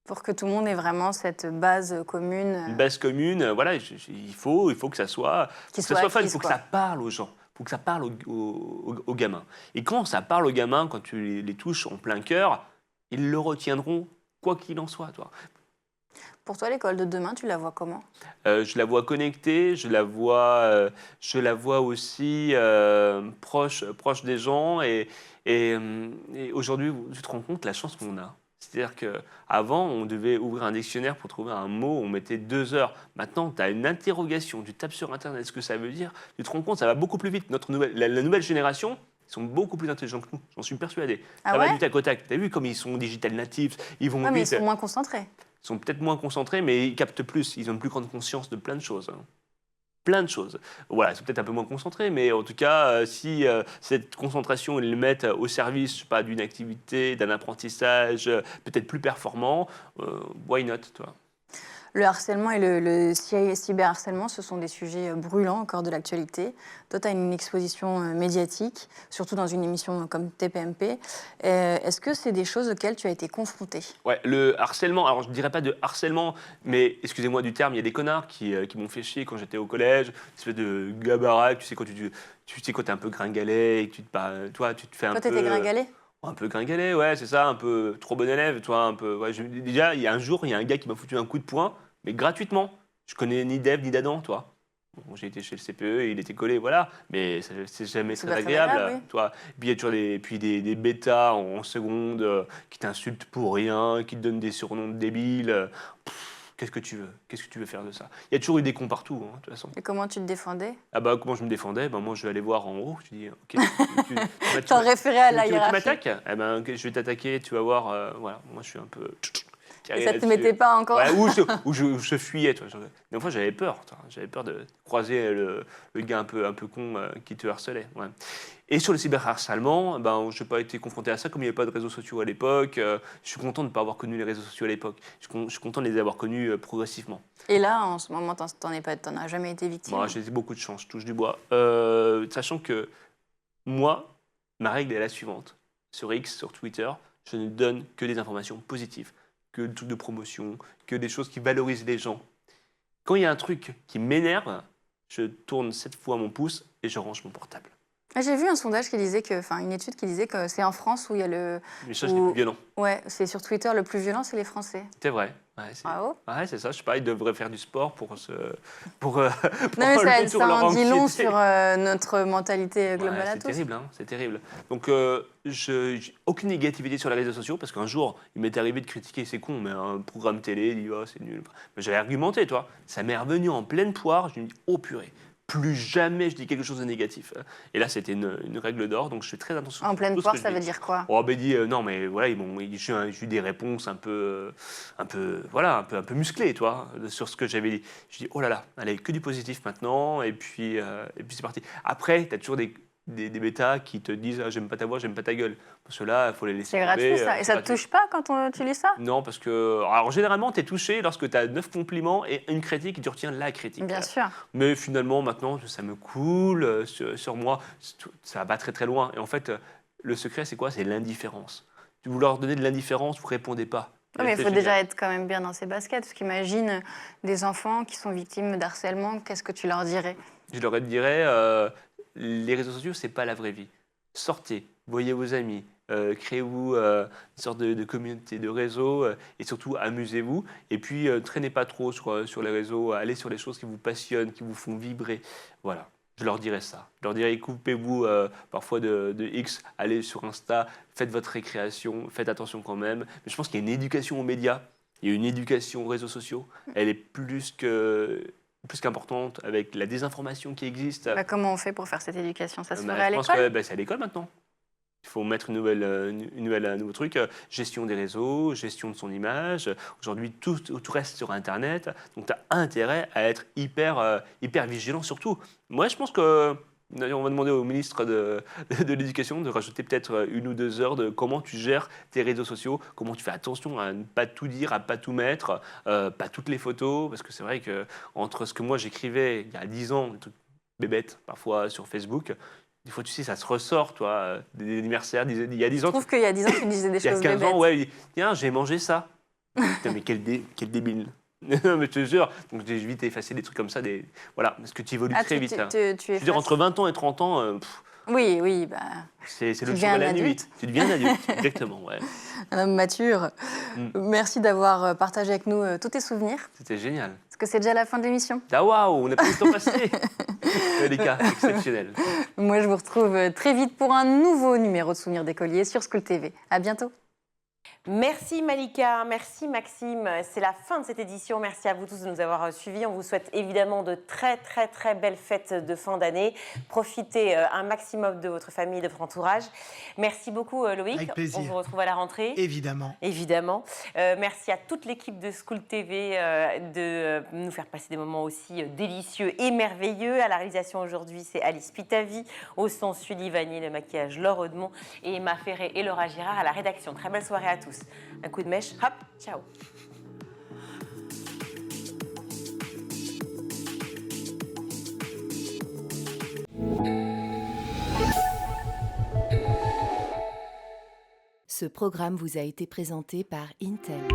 Pour que tout le monde ait vraiment cette base commune. Une base commune, voilà, il faut que ça soit fun, il faut que ça parle aux gens, il faut que ça parle aux gamins. Et quand ça parle aux gamins, quand tu les touches en plein cœur, ils le retiendront quoi qu'il en soit. Toi. Pour toi, l'école de demain, tu la vois comment? Je la vois connectée, je la vois aussi proche des gens. Et aujourd'hui, tu te rends compte de la chance qu'on a. C'est-à-dire qu'avant, on devait ouvrir un dictionnaire pour trouver un mot, on mettait 2 heures. Maintenant, tu as une interrogation, tu tapes sur Internet ce que ça veut dire, tu te rends compte, ça va beaucoup plus vite. La nouvelle génération, ils sont beaucoup plus intelligents que nous, j'en suis persuadé. Ça va du tac au tac. Tu as vu comme ils sont digital natifs, ils vont vite. Mais ils sont moins concentrés. Ils sont peut-être moins concentrés, mais ils captent plus. Ils ont une plus grande conscience de plein de choses. Plein de choses. Voilà, ils sont peut-être un peu moins concentrés, mais en tout cas, si cette concentration, ils le mettent au service, je sais pas, d'une activité, d'un apprentissage peut-être plus performant, why not, toi? Le harcèlement et le cyberharcèlement, ce sont des sujets brûlants encore de l'actualité. Toi, tu as une exposition médiatique, surtout dans une émission comme TPMP. Est-ce que c'est des choses auxquelles tu as été confronté? Ouais, le harcèlement, alors je ne dirais pas de harcèlement, mais excusez-moi du terme, il y a des connards qui m'ont fait chier quand j'étais au collège, une espèce de gabarat, tu sais, quand t'es un peu gringalet, et que tu te fais un peu... Toi, t'étais gringalet? Un peu gringalet, ouais, c'est ça, un peu trop bon élève, toi, un peu... Ouais, déjà, il y a un gars qui m'a foutu un coup de poing, mais gratuitement. Je connais ni d'Ève ni d'Adam, toi. Bon, j'ai été chez le CPE et il était collé, voilà, mais c'est jamais très agréable, oui. toi. Puis il y a toujours des bêtas en seconde qui t'insultent pour rien, qui te donnent des surnoms de débiles. Qu'est-ce que tu veux? Qu'est-ce que tu veux faire de ça? Il y a toujours eu des cons partout, hein, de toute façon. Et comment tu te défendais? Ah bah comment je me défendais? Bah moi je vais aller voir en haut. Je dis ok. T'en référais à la tu hiérarchie. m'attaques? Eh ben ok, je vais t'attaquer. Tu vas voir. Voilà, moi je suis un peu. Et ça te mettait pas encore? Ouais, ou je fuyais. Toi. Des fois j'avais peur. J'avais peur de croiser le gars un peu con qui te harcelait. Ouais. Et sur le cyberharcèlement, ben, je n'ai pas été confronté à ça, comme il n'y avait pas de réseaux sociaux à l'époque. Je suis content de ne pas avoir connu les réseaux sociaux à l'époque. Je suis content de les avoir connus progressivement. Et là, en ce moment, t'en as jamais été victime? Bon, j'ai eu beaucoup de chance, je touche du bois. Sachant que moi, ma règle est la suivante. Sur X, sur Twitter, je ne donne que des informations positives, que des trucs de promotion, que des choses qui valorisent les gens. Quand il y a un truc qui m'énerve, je tourne 7 fois mon pouce et je range mon portable. J'ai vu un sondage qui disait une étude qui disait que c'est en France où il y a les messages les plus violents. Ouais, c'est sur Twitter le plus violent, c'est les Français. C'est vrai. Ouais, Bravo. Ouais, c'est ça. Je sais pas, ils devraient faire du sport pour non, mais ça en dit long sur notre mentalité globale à tous. C'est terrible, hein, c'est terrible. Donc, aucune négativité sur les réseaux sociaux, parce qu'un jour, il m'est arrivé de critiquer, c'est con, mais un programme télé, il dit, oh, c'est nul. Mais j'avais argumenté, toi. Ça m'est revenu en pleine poire. Je me dis, oh purée. Plus jamais je dis quelque chose de négatif. Et là, c'était une règle d'or, donc je fais très attention. En pleine poire, ça veut dire quoi? Oh, ben dit non, mais voilà, j'ai eu des réponses un peu musclées, toi, sur ce que j'avais dit. Je dis oh là là, allez, que du positif maintenant, et puis c'est parti. Après, tu as toujours des bêtas qui te disent ah, j'aime pas ta voix, j'aime pas ta gueule. Parce que là, il faut les laisser. C'est gratuit ça. Et ça te touche pas quand tu lis ça? Non, parce que. Alors généralement, tu es touché lorsque tu as 9 compliments et une critique et tu retiens la critique. Bien sûr. Mais finalement, maintenant, ça me coule sur moi. Ça va pas très très loin. Et en fait, le secret, c'est quoi? C'est l'indifférence. Vous leur donnez de l'indifférence, vous répondez pas. Oui, mais il faut déjà être quand même bien dans ses baskets. Parce qu'imagine des enfants qui sont victimes d'harcèlement, qu'est-ce que tu leur dirais? Je leur dirais. Les réseaux sociaux, c'est pas la vraie vie. Sortez, voyez vos amis, créez-vous une sorte de communauté, de réseau, et surtout amusez-vous. Et puis, traînez pas trop sur les réseaux, allez sur les choses qui vous passionnent, qui vous font vibrer. Voilà, je leur dirais ça. Je leur dirais, coupez-vous parfois de X, allez sur Insta, faites votre récréation, faites attention quand même. Mais je pense qu'il y a une éducation aux médias, il y a une éducation aux réseaux sociaux. Elle est plus qu'importante avec la désinformation qui existe. Comment on fait pour faire cette éducation? Ça se ferait à l'école? Je pense que c'est à l'école maintenant. Il faut mettre un nouveau truc, gestion des réseaux, gestion de son image. Aujourd'hui, tout reste sur Internet, donc tu as intérêt à être hyper vigilant surtout. Moi, je pense que on va demander au ministre de l'Éducation de rajouter peut-être 1 ou 2 heures de comment tu gères tes réseaux sociaux, comment tu fais attention à ne pas tout dire, à ne pas tout mettre, pas toutes les photos, parce que c'est vrai qu'entre ce que moi j'écrivais il y a 10 ans, des trucs bébêtes parfois sur Facebook, des fois tu sais ça se ressort, toi, des anniversaires il y a 10 ans. Je trouve qu'il y a 10 ans tu disais des choses bébêtes. Il y a 15 ans, ouais, il dit, tiens, j'ai mangé ça. Putain, mais quel débile. Non, mais je te jure, donc j'ai vite effacé des trucs comme ça, voilà, parce que tu évolues très vite. Je veux dire, entre 20 ans et 30 ans, oui, bah. C'est le jour et la nuit. Tu deviens un adulte, exactement, ouais. Un homme mature. Merci d'avoir partagé avec nous tous tes souvenirs. C'était génial. Parce que c'est déjà la fin de l'émission. Ah waouh, on n'a pas eu le temps passé. Des cas exceptionnels. Moi, je vous retrouve très vite pour un nouveau numéro de Souvenirs d'écoliers sur School TV. À bientôt. Merci Malika, merci Maxime. C'est la fin de cette édition. Merci à vous tous de nous avoir suivis. On vous souhaite évidemment de très très très belles fêtes de fin d'année. Profitez un maximum de votre famille, de votre entourage. Merci beaucoup Loïc. Avec plaisir. On vous retrouve à la rentrée. Évidemment. Évidemment. Merci à toute l'équipe de School TV de nous faire passer des moments aussi délicieux et merveilleux. À la réalisation aujourd'hui, c'est Alice Pitavi. Au son, Sully Vanier, le maquillage, Laure Audemont et Emma Ferré et Laura Girard à la rédaction. Très belle soirée à tous. Un coup de mèche, hop, ciao. Ce programme vous a été présenté par Intel.